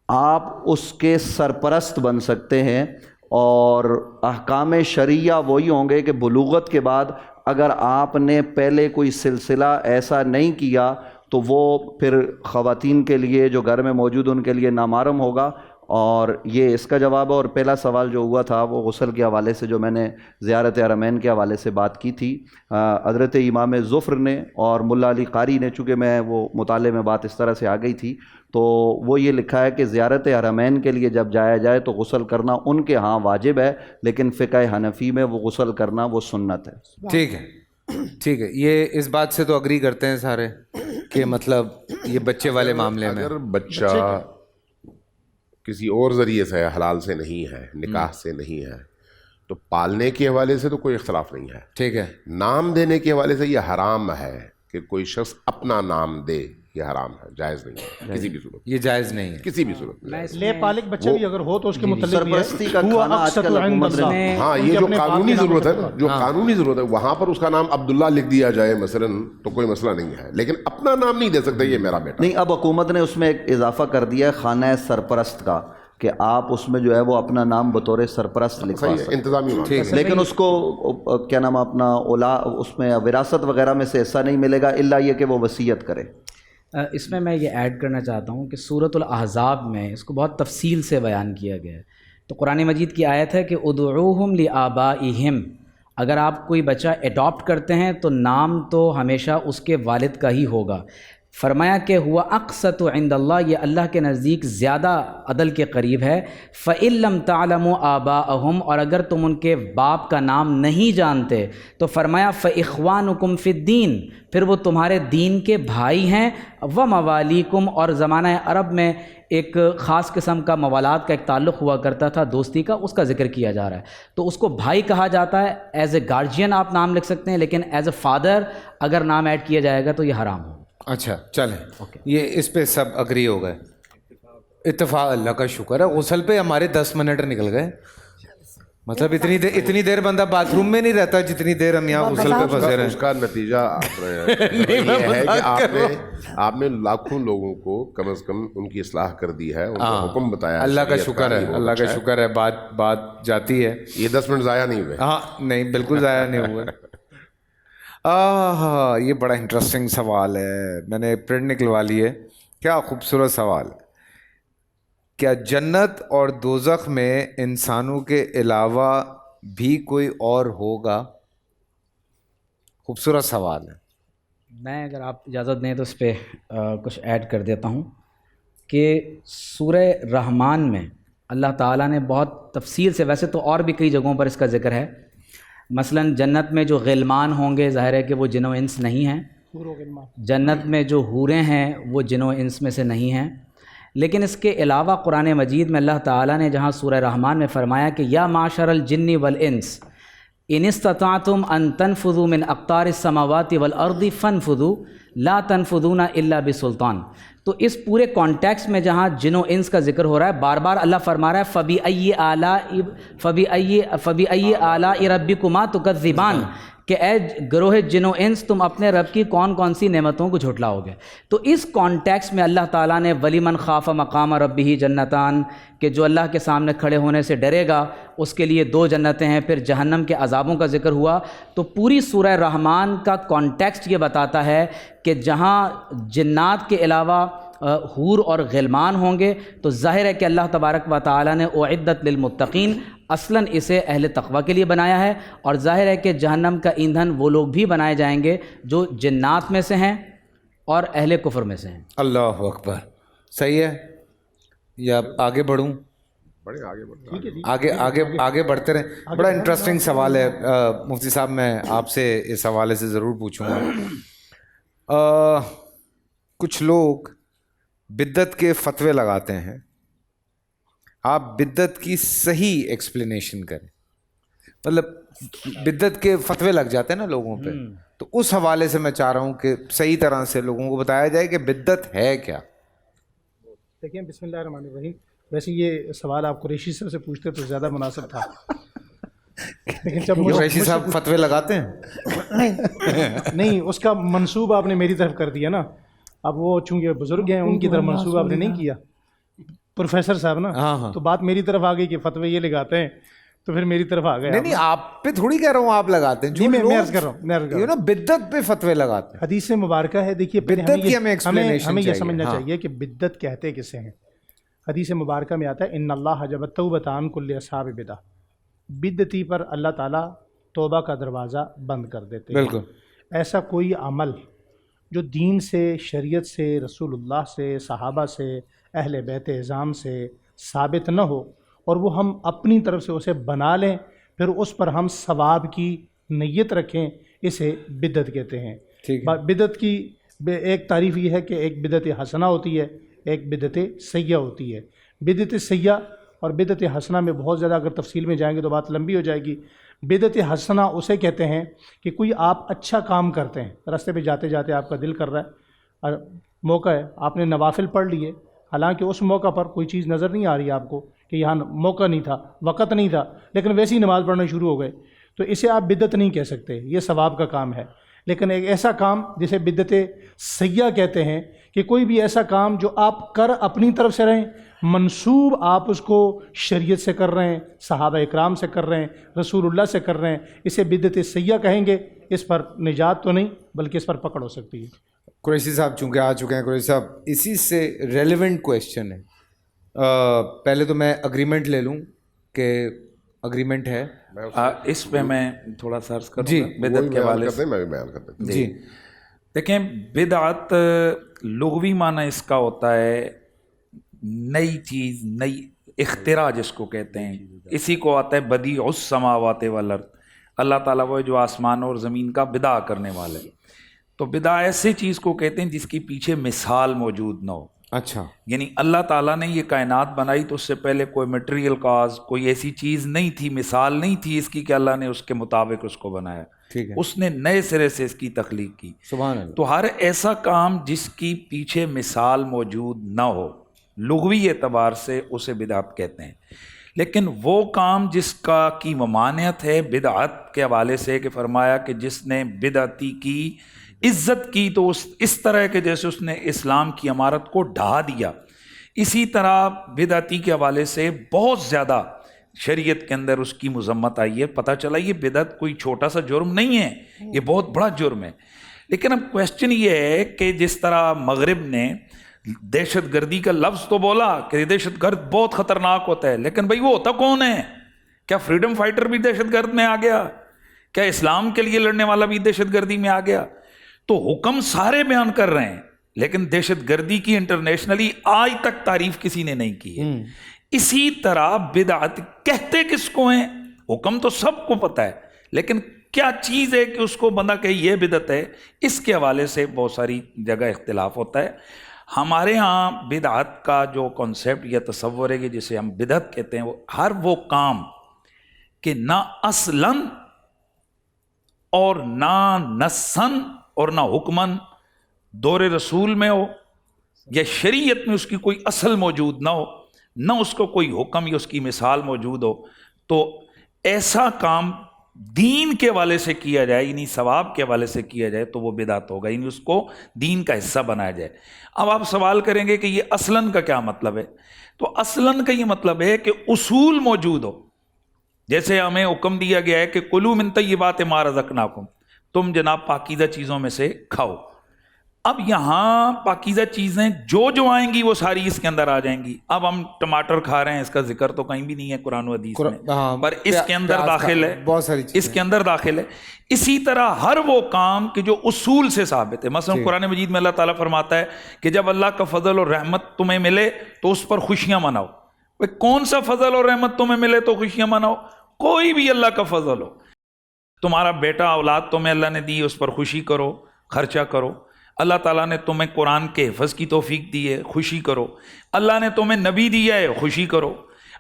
آپ اس کے سرپرست بن سکتے ہیں اور احکام شرعیہ وہی ہوں گے کہ بلوغت کے بعد اگر آپ نے پہلے کوئی سلسلہ ایسا نہیں کیا تو وہ پھر خواتین کے لیے جو گھر میں موجود ان کے لیے نامحرم ہوگا، اور یہ اس کا جواب ہے۔ اور پہلا سوال جو ہوا تھا وہ غسل کے حوالے سے، جو میں نے زیارت حرمین کے حوالے سے بات کی تھی، حضرت امام ظفر نے اور ملا علی قاری نے، چونکہ میں وہ مطالعے میں بات اس طرح سے آ گئی تھی، تو وہ یہ لکھا ہے کہ زیارت حرمین کے لیے جب جایا جائے تو غسل کرنا ان کے ہاں واجب ہے، لیکن فقہ حنفی میں وہ غسل کرنا وہ سنت ہے۔ ٹھیک ہے، ٹھیک ہے، یہ اس بات سے تو اگری کرتے ہیں سارے کہ مطلب یہ بچے والے معاملے میں اگر بچہ کسی اور ذریعے سے ہے، حلال سے نہیں ہے، نکاح سے نہیں ہے، تو پالنے کے حوالے سے تو کوئی اختلاف نہیں ہے۔ ٹھیک ہے، نام دینے کے حوالے سے یہ حرام ہے کہ کوئی شخص اپنا نام دے، یہ حرام ہے، جائز نہیں ہے کسی بھی صورت، یہ جائز نہیں ہے کسی بھی صورت میں۔ لے پالک بچہ بھی اگر ہو تو اس کے متعلق سرپرستی کا کھانا آج کل حکومت نے، ہاں یہ جو قانونی ضرورت ہے، جو قانونی ضرورت ہے، وہاں پر اس کا نام عبداللہ لکھ دیا جائے مثلا تو کوئی مسئلہ نہیں ہے، لیکن اپنا نام نہیں دے سکتے یہ میرا بیٹا۔ نہیں، اب حکومت نے اس میں ایک اضافہ کر دیا ہے خانہ سرپرست کا، کہ آپ اس میں جو ہے وہ اپنا نام بطور سرپرست لکھوا صحیح ہے، سکتے انتظامی معاملہ ہے۔ ہیں، لیکن اس کو کیا نام اپنا اولا اس میں وراثت وغیرہ میں سے ایسا نہیں ملے گا، الا یہ کہ وہ وصیت کرے۔ اس میں یہ ایڈ کرنا چاہتا ہوں کہ سورۃ الاحزاب میں اس کو بہت تفصیل سے بیان کیا گیا ہے۔ تو قرآن مجید کی آیت ہے کہ ادعوہم لآبائہم، اگر آپ کوئی بچہ اڈاپٹ کرتے ہیں تو نام تو ہمیشہ اس کے والد کا ہی ہوگا۔ فرمایا کہ ہوا اقسط عند اللہ، یہ اللہ کے نزدیک زیادہ عدل کے قریب ہے۔ فَإِن لَّمْ تَعْلَمُوا آبَاءَهُمْ، اور اگر تم ان کے باپ کا نام نہیں جانتے تو فرمایا فَإِخْوَانُكُمْ فِي الدِّينِ، پھر وہ تمہارے دین کے بھائی ہیں، وَمَوَالِيكُمْ، اور زمانہ عرب میں ایک خاص قسم کا موالات کا ایک تعلق ہوا کرتا تھا، دوستی کا، اس کا ذکر کیا جا رہا ہے۔ تو اس کو بھائی کہا جاتا ہے، ایز اے گارجین آپ نام لکھ سکتے ہیں، لیکن ایز اے فادر اگر نام ایڈ کیا جائے گا تو یہ حرام ہوگا۔ اچھا چلیں، یہ اس پہ سب اگری ہو گئے، اتفاق، اللہ کا شکر ہے۔ غسل پہ ہمارے 10 منٹ نکل گئے، مطلب اتنی دیر بندہ باتھ روم میں نہیں رہتا جتنی دیر ہم یہاں غسل پہ پھنسے رہے ہیں۔ اس کا نتیجہ یہ ہے کہ آپ نے لاکھوں لوگوں کو کم از کم ان کی اصلاح کر دی ہے، ان کو حکم بتایا ہے۔ اللہ کا شکر ہے، اللہ کا شکر ہے، بات جاتی ہے۔ یہ 10 منٹ ضائع نہیں ہوئے۔ ہاں نہیں، بالکل ضائع نہیں ہوئے۔ یہ بڑا انٹرسٹنگ سوال ہے، میں نے پرنٹ نکلوا لی ہے، کیا خوبصورت سوال ہے۔ کیا جنت اور دوزخ میں انسانوں کے علاوہ بھی کوئی اور ہوگا؟ خوبصورت سوال ہے۔ میں اگر آپ اجازت دیں تو اس پہ کچھ ایڈ کر دیتا ہوں کہ سورہ رحمان میں اللہ تعالیٰ نے بہت تفصیل سے، ویسے تو اور بھی کئی جگہوں پر اس کا ذکر ہے، مثلاً جنت میں جو غلمان ہوں گے ظاہر ہے کہ وہ جن و انس نہیں ہیں، جنت میں جو حوریں ہیں وہ جن و انس میں سے نہیں ہیں، لیکن اس کے علاوہ قرآن مجید میں اللہ تعالیٰ نے جہاں سورہ رحمان میں فرمایا کہ یا معشر الجن والانس ان استطعتم ان تنفذوا من اقطار السماوات والارض فانفذوا لا تنفذون الا بسلطان، تو اس پورے کانٹیکس میں جہاں جن و انس کا ذکر ہو رہا ہے، بار بار اللہ فرما رہا ہے فبأي آلاء ربكما تكذبان، کہ اے گروہ جن و انس تم اپنے رب کی کون کون سی نعمتوں کو جھٹلاؤ گے۔ تو اس کانٹیکس میں اللہ تعالیٰ نے ولیمن خاف مقام ربہ جنتان، کہ جو اللہ کے سامنے کھڑے ہونے سے ڈرے گا اس کے لیے 2 جنتیں ہیں، پھر جہنم کے عذابوں کا ذکر ہوا۔ تو پوری سورہ رحمان کا کانٹیکسٹ یہ بتاتا ہے کہ جہاں جنات کے علاوہ حور اور غلمان ہوں گے تو ظاہر ہے کہ اللہ تبارک و تعالیٰ نے اعدت للمتقین اصلاً اسے اہل تقوی کے لیے بنایا ہے، اور ظاہر ہے کہ جہنم کا ایندھن وہ لوگ بھی بنائے جائیں گے جو جنات میں سے ہیں اور اہل کفر میں سے ہیں۔ اللہ اکبر، صحیح ہے، یا آگے بڑھوں؟ آگے بڑھتے رہیں۔ بڑا انٹرسٹنگ سوال ہے مفتی صاحب، میں آپ سے اس حوالے سے ضرور پوچھوں گا۔ کچھ لوگ بدعت کے فتوے لگاتے ہیں، آپ بدعت کی صحیح ایکسپلینیشن کریں، مطلب بدعت کے فتوے لگ جاتے ہیں نا لوگوں پہ، تو اس حوالے سے میں چاہ رہا ہوں کہ صحیح طرح سے لوگوں کو بتایا جائے کہ بدعت ہے کیا۔ دیکھیں، بسم اللہ الرحمن الرحیم، ویسے یہ سوال آپ قریشی صاحب سے پوچھتے تو زیادہ مناسب تھا، لیکن جب قریشی صاحب فتوے لگاتے ہیں نہیں، اس کا منسوب آپ نے میری طرف کر دیا نا، اب وہ چونکہ بزرگ ہیں ان کی طرف منسوب آپ نے نہیں کیا، پروفیسر صاحب نا، تو بات میری طرف آ گئی کہ فتوے یہ لگاتے ہیں، تو پھر میری طرف آ گئے۔ نہیں، آپ پہ تھوڑی کہہ رہا ہوں آپ لگاتے ہیں، میں عرض کر رہا ہوں بدعت پہ فتوے لگاتے ہیں۔ حدیث مبارکہ ہے، دیکھیے بدعت کی ہمیں ہمیں یہ سمجھنا چاہیے کہ بدعت کہتے کسے ہیں۔ حدیث مبارکہ میں آتا ہے ان اللہ جب توبۃ عن کل اصحاب بدع، بدعتی پر اللہ تعالیٰ توبہ کا دروازہ بند کر دیتے ہیں۔ بالکل ایسا کوئی عمل جو دین سے، شریعت سے، رسول اللہ سے، صحابہ سے، اہل بیت اعظام سے ثابت نہ ہو اور وہ ہم اپنی طرف سے اسے بنا لیں، پھر اس پر ہم ثواب کی نیت رکھیں، اسے بدعت کہتے ہیں۔ بدعت کی ایک تعریف یہ ہے کہ ایک بدعت حسنہ ہوتی ہے، ایک بدعت سیئہ ہوتی ہے۔ بدعت سیئہ اور بدعت حسنہ میں بہت زیادہ اگر تفصیل میں جائیں گے تو بات لمبی ہو جائے گی۔ بدعت حسنہ اسے کہتے ہیں کہ کوئی آپ اچھا کام کرتے ہیں، راستے پہ جاتے جاتے آپ کا دل کر رہا ہے اور موقع ہے، آپ نے نوافل پڑھ لیے، حالانکہ اس موقع پر کوئی چیز نظر نہیں آ رہی آپ کو کہ یہاں موقع نہیں تھا، وقت نہیں تھا، لیکن ویسے ہی نماز پڑھنا شروع ہو گئے، تو اسے آپ بدعت نہیں کہہ سکتے، یہ ثواب کا کام ہے۔ لیکن ایک ایسا کام جسے بدعت سیئہ کہتے ہیں کہ کوئی بھی ایسا کام جو آپ کر اپنی طرف سے رہیں، منسوب آپ اس کو شریعت سے کر رہے ہیں، صحابہ اکرام سے کر رہے ہیں، رسول اللہ سے کر رہے ہیں، اسے بدعت سیئہ کہیں گے۔ اس پر نجات تو نہیں بلکہ اس پر پکڑ ہو سکتی ہے۔ قریشی صاحب چونکہ آ چکے ہیں، قریشی صاحب اسی سے ریلیونٹ کویشچن ہے، پہلے تو میں اگریمنٹ لے لوں کہ اگریمنٹ ہے اس پہ میں تھوڑا سا عرض کروں جی بدعت کے حوالے سے۔ میں بھی بیان کر دیتا ہوں۔ جی دیکھیں، بدعت لغوی معنی اس کا ہوتا ہے نئی چیز، نئی اختراع جس کو کہتے ہیں، اسی کو آتا ہے بدیع السماوات والارض، اللہ تعالیٰ وہ جو آسمان اور زمین کا بدع کرنے والے۔ تو بدع ایسی چیز کو کہتے ہیں جس کی پیچھے مثال موجود نہ ہو۔ اچھا، یعنی اللہ تعالیٰ نے یہ کائنات بنائی تو اس سے پہلے کوئی میٹیریل کاز، کوئی ایسی چیز نہیں تھی، مثال نہیں تھی اس کی کہ اللہ نے اس کے مطابق اس کو بنایا، ٹھیک ہے، اس نے نئے سرے سے اس کی تخلیق کی۔ سبحان اللہ۔ تو ہر ایسا کام جس کی پیچھے مثال موجود نہ ہو، لغوی اعتبار سے اسے بدعت کہتے ہیں۔ لیکن وہ کام جس کا کی ممانعت ہے بدعت کے حوالے سے کہ فرمایا کہ جس نے بدعتی کی عزت کی تو اس طرح کہ جیسے اس نے اسلام کی عمارت کو ڈھا دیا، اسی طرح بدعتی کے حوالے سے بہت زیادہ شریعت کے اندر اس کی مذمت آئی ہے۔ پتہ چلا یہ بدعت کوئی چھوٹا سا جرم نہیں ہے، یہ بہت بڑا جرم ہے۔ لیکن اب کویسچن یہ ہے کہ جس طرح مغرب نے دہشت گردی کا لفظ تو بولا کہ دہشت گرد بہت خطرناک ہوتا ہے، لیکن بھائی وہ ہوتا کون ہے؟ کیا فریڈم فائٹر بھی دہشت گرد میں آ گیا؟ کیا اسلام کے لیے لڑنے والا بھی دہشت گردی میں آ گیا؟ تو حکم سارے بیان کر رہے ہیں، لیکن دہشت گردی کی انٹرنیشنلی آج تک تعریف کسی نے نہیں کی ہے۔ اسی طرح بدعت کہتے کس کو ہیں؟ حکم تو سب کو پتہ ہے، لیکن کیا چیز ہے کہ اس کو بندہ کہے یہ بدعت ہے، اس کے حوالے سے بہت ساری جگہ اختلاف ہوتا ہے۔ ہمارے ہاں بدعت کا جو کانسیپٹ یا تصور ہے کہ جسے ہم بدعت کہتے ہیں، وہ ہر وہ کام کہ نہ اصلاً اور نہ نصاً اور نہ حکماً دور رسول میں ہو یا شریعت میں اس کی کوئی اصل موجود نہ ہو، نہ اس کو کوئی حکم یا اس کی مثال موجود ہو، تو ایسا کام دین کے حوالے سے کیا جائے، یعنی ثواب کے حوالے سے کیا جائے تو وہ بدعت ہوگا، یعنی اس کو دین کا حصہ بنایا جائے۔ اب آپ سوال کریں گے کہ یہ اصلاً کا کیا مطلب ہے؟ تو اصلاً کا یہ مطلب ہے کہ اصول موجود ہو، جیسے ہمیں حکم دیا گیا ہے کہ کلوا من طیبات ما رزقناکم، تم جناب پاکیزہ چیزوں میں سے کھاؤ۔ اب یہاں پاکیزہ چیزیں جو آئیں گی وہ ساری اس کے اندر آ جائیں گی۔ اب ہم ٹماٹر کھا رہے ہیں، اس کا ذکر تو کہیں بھی نہیں ہے قرآن و حدیث میں، پر اس کے اندر داخل ہے، بہت ساری اس کے اندر داخل ہے۔ اسی طرح ہر وہ کام کہ جو اصول سے ثابت ہے، مثلا قرآن مجید میں اللہ تعالیٰ فرماتا ہے کہ جب اللہ کا فضل اور رحمت تمہیں ملے تو اس پر خوشیاں مناؤ۔ کون سا فضل اور رحمت تمہیں ملے تو خوشیاں مناؤ؟ کوئی بھی اللہ کا فضل ہو، تمہارا بیٹا اولاد تمہیں اللہ نے دی، اس پر خوشی کرو، خرچہ کرو۔ اللہ تعالیٰ نے تمہیں قرآن کے حفظ کی توفیق دی ہے، خوشی کرو۔ اللہ نے تمہیں نبی دیا ہے، خوشی کرو۔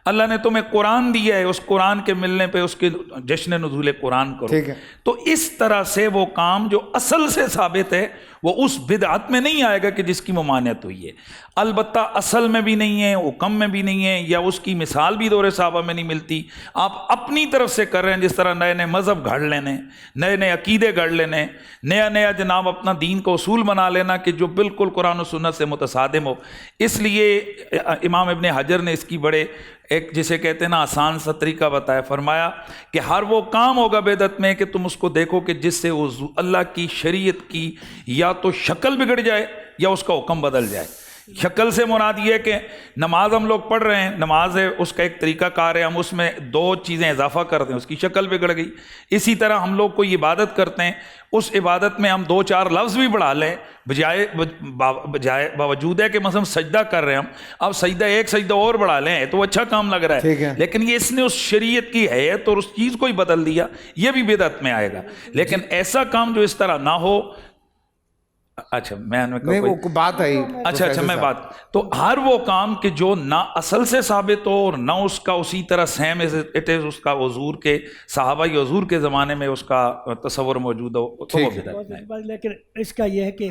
اللہ نے تمہیں قرآن دیا ہے، اس قرآن کے ملنے پہ اس کے جشن نزول قرآن کرو۔ تو اس طرح سے وہ کام جو اصل سے ثابت ہے وہ اس بدعت میں نہیں آئے گا کہ جس کی ممانعت ہوئی ہے۔ البتہ اصل میں بھی نہیں ہے، حکم میں بھی نہیں ہے، یا اس کی مثال بھی دور صحابہ میں نہیں ملتی۔ آپ اپنی طرف سے کر رہے ہیں، جس طرح نئے نئے مذہب گھڑ لینے، نئے نئے عقیدے گھڑ لینے، نیا جناب اپنا دین کو اصول بنا لینا کہ جو بالکل قرآن و سنت سے متصادم ہو۔ اس لیے امام ابن حجر نے اس کی بڑے ایک جسے کہتے ہیں نا آسان سا طریقہ بتایا، فرمایا کہ ہر وہ کام ہوگا بدعت میں کہ تم اس کو دیکھو کہ جس سے اللہ کی شریعت کی یا تو شکل بگڑ جائے یا اس کا حکم بدل جائے۔ شکل سے مراد یہ کہ نماز ہم لوگ پڑھ رہے ہیں، نماز ہے، اس کا ایک طریقہ کار ہے، ہم اس میں 2 چیزیں اضافہ کرتے ہیں، اس کی شکل بگڑ گئی۔ اسی طرح ہم لوگ کوئی عبادت کرتے ہیں، اس عبادت میں ہم 2-4 لفظ بھی بڑھا لیں، بجائے باوجود ہے کہ مثلا سجدہ کر رہے ہیں ہم، اب ایک سجدہ اور بڑھا لیں تو اچھا کام لگ رہا ہے، لیکن یہ اس نے اس شریعت کی حیت اور اس چیز کو ہی بدل دیا، یہ بھی بدعت میں آئے گا۔ لیکن ایسا کام جو اس طرح نہ ہو، اچھا میں وہ بات آئی، اچھا میں بات تو ہر وہ کام کہ جو نہ اصل سے ثابت ہو اور نہ اس کا اسی طرح سیم اٹ از اس کا حضور کے صحابہ حضور کے زمانے میں اس کا تصور موجود ہو تو وہ بدعت ہے۔ لیکن اس کا یہ ہے کہ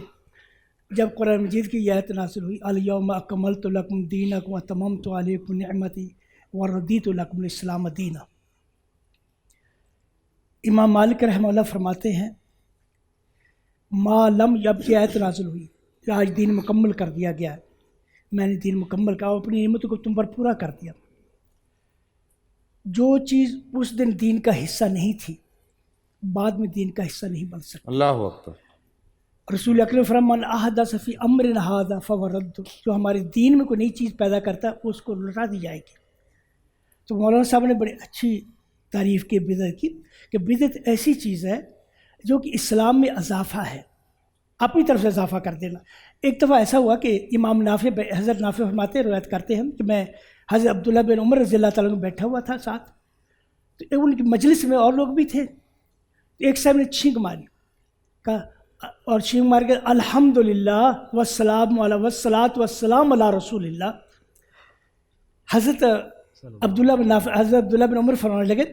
جب قرآن مجید کی یہ آیت نازل ہوئی الیوم اکملت لکم دینکم واتممت علیکم نعمتی ورضیت لکم الاسلام دینا، امام مالک رحمہ اللہ فرماتے ہیں ما لم، جب یہ آیت نازل ہوئی آج دین مکمل کر دیا گیا ہے، میں نے دین مکمل کہا، اپنی نعمتوں کو تم پر پورا کر دیا، جو چیز اس دن دین کا حصہ نہیں تھی بعد میں دین کا حصہ نہیں بن سکتی۔ اللہ اکبر۔ رسول اکرم فرمایا من احدث فی امرنا ھذا فہو رد، جو ہمارے دین میں کوئی نئی چیز پیدا کرتا ہے اس کو لوٹا دی جائے گی۔ تو مولانا صاحب نے بڑی اچھی تعریف کی بدعت کی کہ بدعت ایسی چیز ہے جو کہ اسلام میں اضافہ ہے، اپنی طرف سے اضافہ کر دینا۔ ایک دفعہ ایسا ہوا کہ امام نافع، حضرت نافع فرماتے روایت کرتے ہیں کہ میں حضرت عبداللہ بن عمر رضی اللہ تعالیٰ عنہ بیٹھا ہوا تھا ساتھ، تو ان کی مجلس میں اور لوگ بھی تھے، ایک صاحب نے چھینک ماری کہا، اور چھینک مار کے الحمدللہ والسلام علی والصلاۃ والسلام علی رسول اللہ۔ حضرت عبداللہ بن عمر فرمانے لگے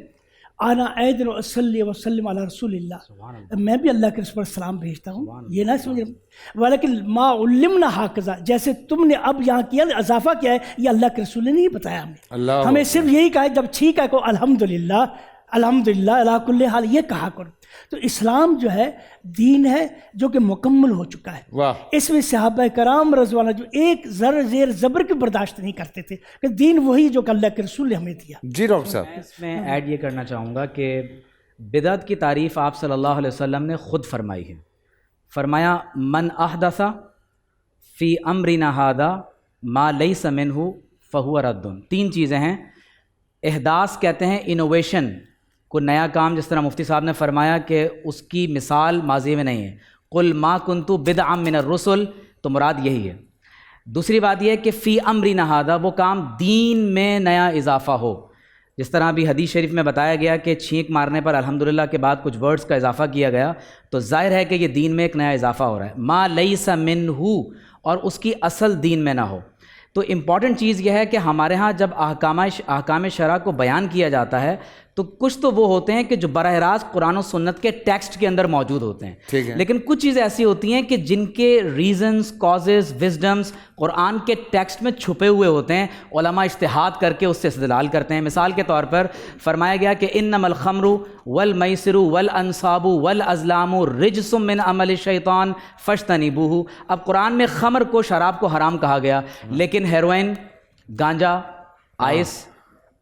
آنا عید وصلی وسلم علی رسول اللہ، میں بھی اللہ کے رسول پر سلام بھیجتا ہوں، یہ نہ سمجھ، ولیکن ما علمنا ہاکذا، جیسے تم نے اب یہاں کیا اضافہ کیا ہے، یہ اللہ کے رسول نے نہیں بتایا ہمیں صرف یہی کہا ہے جب چھینکا کو الحمدللہ الحمدللہ علی کل حال یہ کہا کرو۔ تو اسلام جو ہے دین ہے جو کہ مکمل ہو چکا ہے، اس میں صحابہ کرام رضوان اللہ جو ایک ذر زیر زبر کی برداشت نہیں کرتے تھے کہ دین وہی جو کہ اللہ کے رسول نے ہمیں دیا۔ جی ڈاکٹر صاحب، اس میں ایڈ یہ کرنا چاہوں گا کہ بدعت کی تعریف آپ صلی اللہ علیہ وسلم نے خود فرمائی ہے، فرمایا من احدث فی امرنا ھذا ما لیس منہ فہو رد۔ 3 چیزیں ہیں، احداث کہتے ہیں انوویشن، کوئی نیا کام، جس طرح مفتی صاحب نے فرمایا کہ اس کی مثال ماضی میں نہیں ہے، قل ما کنت بدعا من الرسل، تو مراد یہی ہے۔ دوسری بات یہ ہے کہ فی امرنا ھذا، وہ کام دین میں نیا اضافہ ہو، جس طرح ابھی حدیث شریف میں بتایا گیا کہ چھینک مارنے پر الحمدللہ کے بعد کچھ ورڈز کا اضافہ کیا گیا، تو ظاہر ہے کہ یہ دین میں ایک نیا اضافہ ہو رہا ہے، ما لیس منہ، اور اس کی اصل دین میں نہ ہو۔ تو امپورٹنٹ چیز یہ ہے کہ ہمارے ہاں جب احکام شرع کو بیان کیا جاتا ہے تو کچھ تو وہ ہوتے ہیں کہ جو براہ راست قرآن و سنت کے ٹیکسٹ کے اندر موجود ہوتے ہیں، لیکن کچھ چیزیں ایسی ہوتی ہیں کہ جن کے ریزنز، کازز، وزڈمز قرآن کے ٹیکسٹ میں چھپے ہوئے ہوتے ہیں، علماء اجتہاد کر کے اس سے استدلال کرتے ہیں۔ مثال کے طور پر فرمایا گیا کہ انما الخمر والمیسر والانصاب والازلام رجس من عمل الشیطان فاجتنبوہ۔ اب قرآن میں خمر کو، شراب کو حرام کہا گیا، لیکن ہیروئن، گانجا، آئس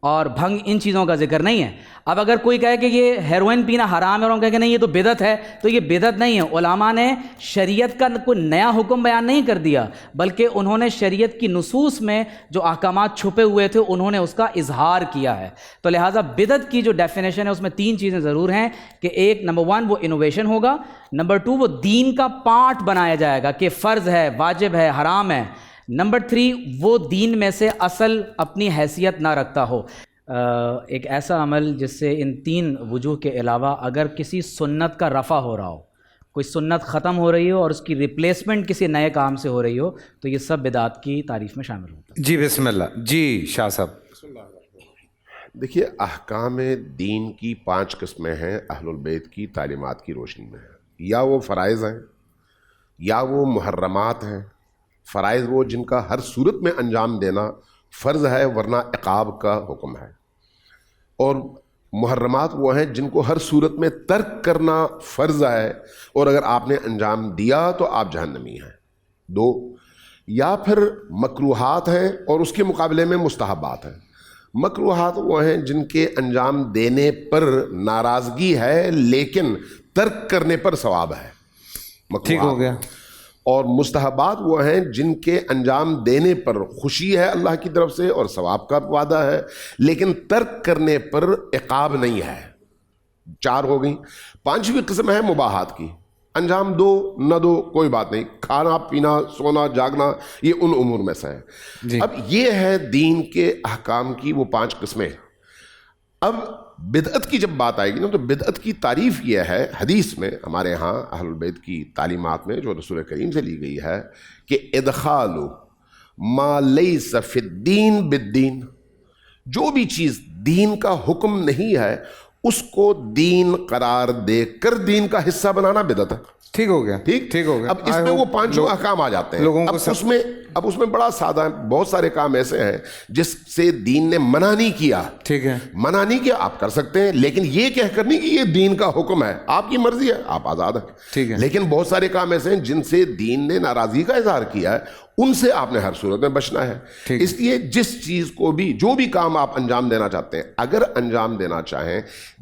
اور بھنگ، ان چیزوں کا ذکر نہیں ہے۔ اب اگر کوئی کہے کہ یہ ہیروئن پینا حرام ہے اور ہم کہیں کہ نہیں یہ تو بدعت ہے، تو یہ بدعت نہیں ہے۔ علماء نے شریعت کا کوئی نیا حکم بیان نہیں کر دیا، بلکہ انہوں نے شریعت کی نصوص میں جو احکامات چھپے ہوئے تھے انہوں نے اس کا اظہار کیا ہے۔ تو لہٰذا بدعت کی جو ڈیفینیشن ہے اس میں 3 چیزیں ضرور ہیں کہ ایک، نمبر 1 وہ انوویشن ہوگا، نمبر 2 وہ دین کا پارٹ بنایا جائے گا کہ فرض ہے، واجب ہے، حرام ہے، نمبر 3 وہ دین میں سے اصل اپنی حیثیت نہ رکھتا ہو۔ ایک ایسا عمل جس سے ان 3 وجوہ کے علاوہ اگر کسی سنت کا رفع ہو رہا ہو، کوئی سنت ختم ہو رہی ہو اور اس کی ریپلیسمنٹ کسی نئے کام سے ہو رہی ہو، تو یہ سب بدعات کی تعریف میں شامل ہوتا ہے۔ جی بسم اللہ۔ جی شاہ صاحب، دیکھیے احکام دین کی 5 قسمیں ہیں اہل البیت کی تعلیمات کی روشنی میں، یا وہ فرائض ہیں، یا وہ محرمات ہیں۔ فرائض وہ جن کا ہر صورت میں انجام دینا فرض ہے ورنہ عقاب کا حکم ہے، اور محرمات وہ ہیں جن کو ہر صورت میں ترک کرنا فرض ہے، اور اگر آپ نے انجام دیا تو آپ جہنمی ہیں۔ 2 یا پھر مکروہات ہیں اور اس کے مقابلے میں مستحبات ہیں۔ مکروہات وہ ہیں جن کے انجام دینے پر ناراضگی ہے لیکن ترک کرنے پر ثواب ہے، ٹھیک ہو گیا۔ اور مستحبات وہ ہیں جن کے انجام دینے پر خوشی ہے اللہ کی طرف سے اور ثواب کا وعدہ ہے، لیکن ترک کرنے پر عقاب نہیں ہے۔ 4 ہو گئی۔ 5ویں قسم ہے مباحات کی، انجام دو نہ دو کوئی بات نہیں، کھانا پینا سونا جاگنا یہ ان امور میں سے ہے۔ اب یہ ہے دین کے احکام کی وہ 5 قسمیں۔ اب بدعت کی جب بات آئے گی نا تو بدعت کی تعریف یہ ہے حدیث میں، ہمارے ہاں اہل البیت کی تعلیمات میں جو رسول کریم سے لی گئی ہے کہ ادخال ما لیس فی الدین بالدین، جو بھی چیز دین کا حکم نہیں ہے اس کو دین قرار دے کر دین کا حصہ بنانا بدعت ہے۔ ٹھیک ہو گیا، ٹھیک ہو گیا۔ اب اس میں وہ 5 احکام آ جاتے ہیں۔ اب اس میں بڑا سادہ ہے، بہت سارے کام ایسے ہیں جس سے دین نے منع نہیں کیا، ٹھیک ہے، منع نہیں کیا آپ کر سکتے ہیں، لیکن یہ کہہ کر نہیں کہ یہ دین کا حکم ہے، آپ کی مرضی ہے، آپ آزاد ہیں، ٹھیک ہے۔ لیکن بہت سارے کام ایسے ہیں جن سے دین نے ناراضگی کا اظہار کیا ہے، ان سے آپ نے ہر صورت میں بچنا ہے۔ اس لیے جس چیز کو بھی، جو بھی کام آپ انجام دینا چاہتے ہیں، اگر انجام دینا چاہیں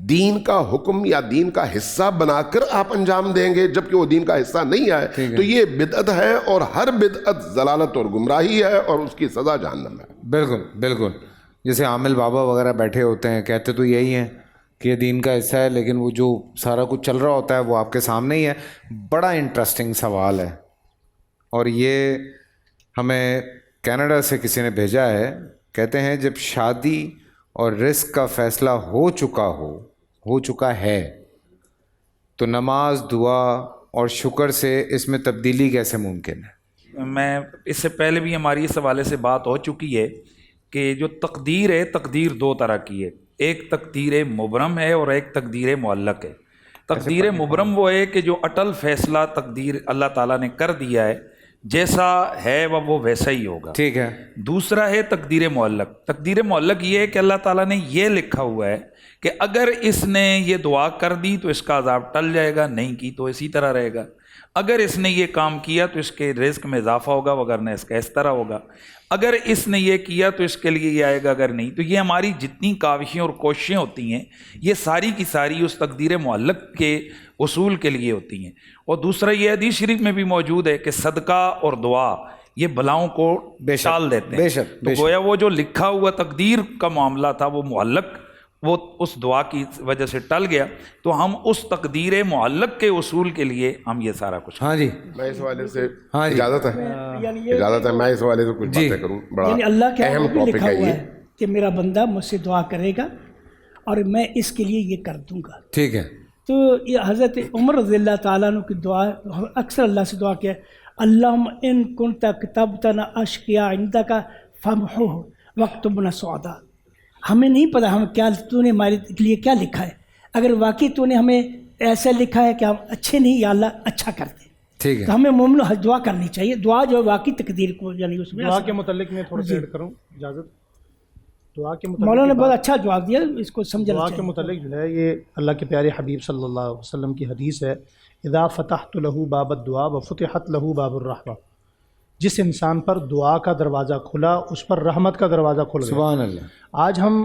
دین کا حکم یا دین کا حصہ بنا کر آپ انجام دیں گے جبکہ وہ دین کا حصہ نہیں ہے تو یہ بدعت ہے، اور ہر بدعت ضلالت اور گمراہی ہے اور اس کی سزا جہنم ہے۔ بالکل بالکل، جیسے عامل بابا وغیرہ بیٹھے ہوتے ہیں کہتے تو یہی ہیں کہ یہ دین کا حصہ ہے، لیکن وہ جو سارا کچھ چل رہا ہوتا ہے وہ آپ کے سامنے ہی ہے۔ بڑا انٹرسٹنگ سوال ہے، اور یہ ہمیں کینیڈا سے کسی نے بھیجا ہے۔ کہتے ہیں جب شادی اور رزق کا فیصلہ ہو چکا ہے تو نماز، دعا اور شکر سے اس میں تبدیلی کیسے ممکن ہے؟ میں اس سے پہلے بھی ہماری اس حوالے سے بات ہو چکی ہے کہ جو تقدیر ہے، تقدیر 2 طرح کی ہے، ایک تقدیر مبرم ہے اور ایک تقدیر معلق ہے۔ تقدیر مبرم وہ ہے کہ جو اٹل فیصلہ تقدیر اللہ تعالیٰ نے کر دیا ہے، جیسا ہے وہ ویسا ہی ہوگا، ٹھیک ہے۔ دوسرا ہے تقدیر معلق۔ تقدیر معلق یہ ہے کہ اللہ تعالیٰ نے یہ لکھا ہوا ہے کہ اگر اس نے یہ دعا کر دی تو اس کا عذاب ٹل جائے گا، نہیں کی تو اسی طرح رہے گا، اگر اس نے یہ کام کیا تو اس کے رزق میں اضافہ ہوگا، وگرنہ اس کا اس طرح ہوگا، اگر اس نے یہ کیا تو اس کے لیے یہ آئے گا، اگر نہیں تو یہ ہماری جتنی کاوشیں اور کوششیں ہوتی ہیں یہ ساری کی ساری اس تقدیر معلق کے اصول کے لیے ہوتی ہیں۔ اور دوسرا یہ حدیث شریف میں بھی موجود ہے کہ صدقہ اور دعا یہ بلاؤں کو ٹال دیتے ہیں۔ تو گویا وہ جو لکھا ہوا تقدیر کا معاملہ تھا وہ معلق، وہ اس دعا کی وجہ سے ٹل گیا، تو ہم اس تقدیر معلق کے اصول کے لیے ہم یہ سارا کچھ۔ ہاں جی، میں اس حوالے سے اجازت ہے میں اس حوالے سے کچھ باتیں کروں، بڑا اللہ کے اہم لکھا ٹاپک ہے ہوا یہ ہے کہ میرا بندہ مجھ سے دعا کرے گا اور میں اس کے لیے یہ کر دوں گا۔ ٹھیک ہے۔ تو یہ حضرت عمر رضی اللہ تعالیٰ عنہ کی دعا، اکثر اللہ سے دعا کیا، اللہم ان کنت کتبتنا اشقیا عندک فامحوہ واکتبنا سعداء۔ ہمیں نہیں پتہ ہم کیا، تو نے ہمارے لیے کیا لکھا ہے، اگر واقعی تو نے ہمیں ایسا لکھا ہے کہ ہم اچھے نہیں، یا اللہ اچھا کر دے، ٹھیک ہے۔ تو ہمیں مومن دعا کرنی چاہیے، دعا جو واقعی تقدیر کو یعنی اس میں دعا کے متعلق میں تھوڑا سا ایڈ کروں، اجازت؟ دعا کے متعلق مولانا نے بہت اچھا جواب دیا، اس کو سمجھنا دعا چاہیے۔ کے متعلق جو ہے یہ اللہ کے پیارے حبیب صلی اللہ علیہ وسلم کی حدیث ہے، اذا فتحت له باب الدعاء وفتحت له باب الرحمہ، جس انسان پر دعا کا دروازہ کھلا اس پر رحمت کا دروازہ کھل گیا۔ سبحان اللہ۔ آج ہم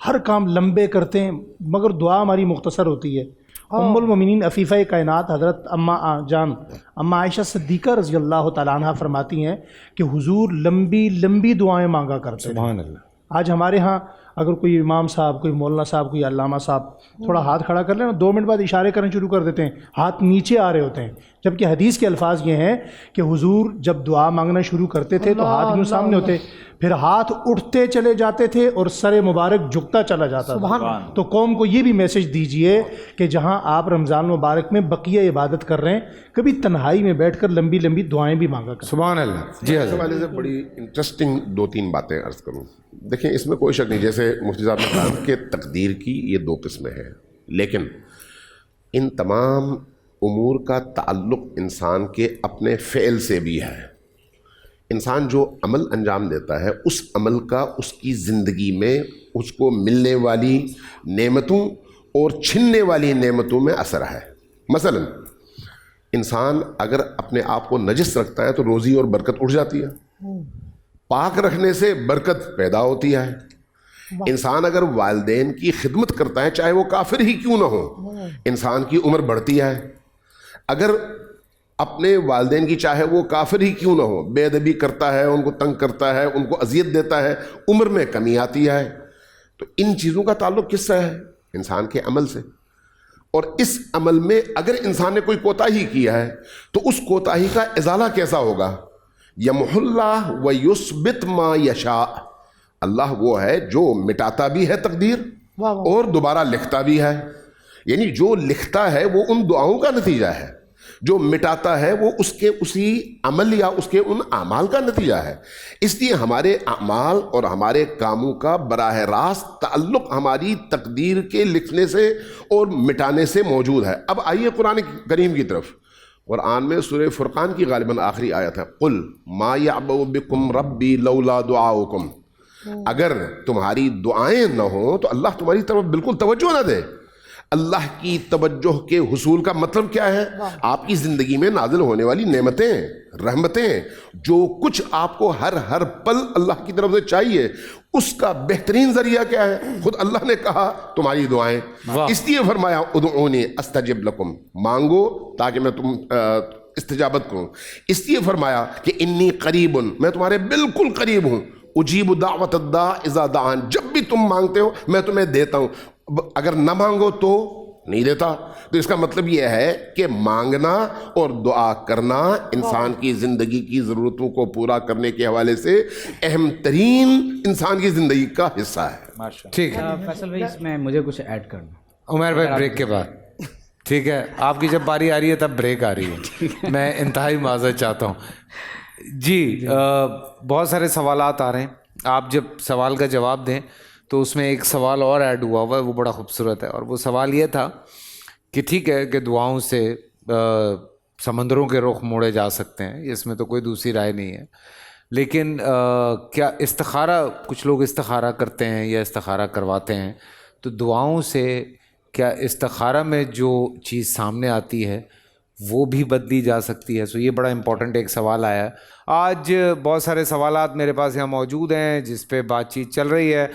ہر کام لمبے کرتے ہیں مگر دعا ہماری مختصر ہوتی ہے۔ ام المومنین عفیفہ کائنات حضرت اما عائشہ صدیقہ رضی اللہ تعالیٰ عنہ فرماتی ہیں کہ حضور لمبی لمبی دعائیں مانگا کرتے ہیں۔ سبحان اللہ۔ آج ہمارے ہاں اگر کوئی امام صاحب، کوئی مولانا صاحب، کوئی علامہ صاحب تھوڑا ہاتھ کھڑا کر لیں، 2 منٹ بعد اشارے کرنا شروع کر دیتے ہیں، ہاتھ نیچے آ رہے ہوتے ہیں، جبکہ حدیث کے الفاظ یہ ہیں کہ حضور جب دعا مانگنا شروع کرتے تھے تو ہاتھ یوں سامنے ہوتے، پھر ہاتھ اٹھتے چلے جاتے تھے اور سر مبارک جھکتا چلا جاتا تھا۔ تو قوم کو یہ بھی میسج دیجئے کہ جہاں آپ رمضان مبارک میں بقیہ عبادت کر رہے ہیں، کبھی تنہائی میں بیٹھ کر لمبی لمبی دعائیں بھی مانگا کریں۔ سبحان اللہ۔ جی اس حوالے سے بڑی انٹرسٹنگ 2-3 باتیں عرض کروں۔ دیکھیں اس میں کوئی شک نہیں، جیسے مفتی صاحب نے کہا کہ تقدیر کی یہ 2 قسمیں ہیں، لیکن ان تمام امور کا تعلق انسان کے اپنے فعل سے بھی ہے۔ انسان جو عمل انجام دیتا ہے اس عمل کا اس کی زندگی میں اس کو ملنے والی نعمتوں اور چھننے والی نعمتوں میں اثر ہے۔ مثلا انسان اگر اپنے آپ کو نجس رکھتا ہے تو روزی اور برکت اٹھ جاتی ہے، پاک رکھنے سے برکت پیدا ہوتی ہے۔ انسان اگر والدین کی خدمت کرتا ہے چاہے وہ کافر ہی کیوں نہ ہو، انسان کی عمر بڑھتی ہے۔ اگر اپنے والدین کی چاہے وہ کافر ہی کیوں نہ ہو بے ادبی کرتا ہے, ان کو تنگ کرتا ہے, ان کو اذیت دیتا ہے, عمر میں کمی آتی ہے. تو ان چیزوں کا تعلق کس سے ہے؟ انسان کے عمل سے. اور اس عمل میں اگر انسان نے کوئی کوتاہی کیا ہے تو اس کوتاہی کا ازالہ کیسا ہوگا؟ یمحو اللہ و یثبت ما یشاء. اللہ وہ ہے جو مٹاتا بھی ہے تقدیر اور دوبارہ لکھتا بھی ہے. یعنی جو لکھتا ہے وہ ان دعاؤں کا نتیجہ ہے, جو مٹاتا ہے وہ اس کے اسی عمل یا اس کے ان اعمال کا نتیجہ ہے. اس لیے ہمارے اعمال اور ہمارے کاموں کا براہ راست تعلق ہماری تقدیر کے لکھنے سے اور مٹانے سے موجود ہے. اب آئیے قرآن کریم کی طرف. قرآن میں سورہ فرقان کی غالباً آخری آیت ہے, قل ما یعبأ بکم ربی لولا دعاؤکم. اگر تمہاری دعائیں نہ ہوں تو اللہ تمہاری طرف بالکل توجہ نہ دے. اللہ کی توجہ کے حصول کا مطلب کیا ہے؟ آپ کی زندگی میں نازل ہونے والی نعمتیں, رحمتیں, جو کچھ آپ کو ہر پل اللہ کی طرف سے چاہیے, اس کا بہترین ذریعہ کیا ہے؟ خود اللہ نے کہا تمہاری دعائیں. اس لیے فرمایا ادعونی استجب لکم, مانگو تاکہ میں تم استجابت کروں. اس لیے فرمایا کہ انی قریب, میں تمہارے بالکل قریب ہوں. اجیب دعوت الداع اذا دعان, جب بھی تم مانگتے ہو میں تمہیں دیتا ہوں, اگر نہ مانگو تو نہیں دیتا. تو اس کا مطلب یہ ہے کہ مانگنا اور دعا کرنا انسان کی زندگی کی ضرورتوں کو پورا کرنے کے حوالے سے اہم ترین انسان کی زندگی کا حصہ ہے. ٹھیک ہے فیصل بھائی, اس میں مجھے کچھ ایڈ کرنا. عمیر بھائی بریک کے بعد. ٹھیک ہے, آپ کی جب باری آ رہی ہے تب بریک آ رہی ہے. میں انتہائی معذرت چاہتا ہوں. جی, بہت سارے سوالات آ رہے ہیں. آپ جب سوال کا جواب دیں تو اس میں ایک سوال اور ایڈ ہوا ہوا ہے, وہ بڑا خوبصورت ہے. اور وہ سوال یہ تھا کہ ٹھیک ہے کہ دعاؤں سے سمندروں کے رخ موڑے جا سکتے ہیں, اس میں تو کوئی دوسری رائے نہیں ہے, لیکن کیا استخارہ, کچھ لوگ استخارہ کرتے ہیں یا استخارہ کرواتے ہیں, تو دعاؤں سے کیا استخارہ میں جو چیز سامنے آتی ہے وہ بھی بدلی جا سکتی ہے؟ سو یہ بڑا امپورٹنٹ ایک سوال آیا ہے. آج بہت سارے سوالات میرے پاس یہاں موجود ہیں جس پہ بات چیت چل رہی ہے.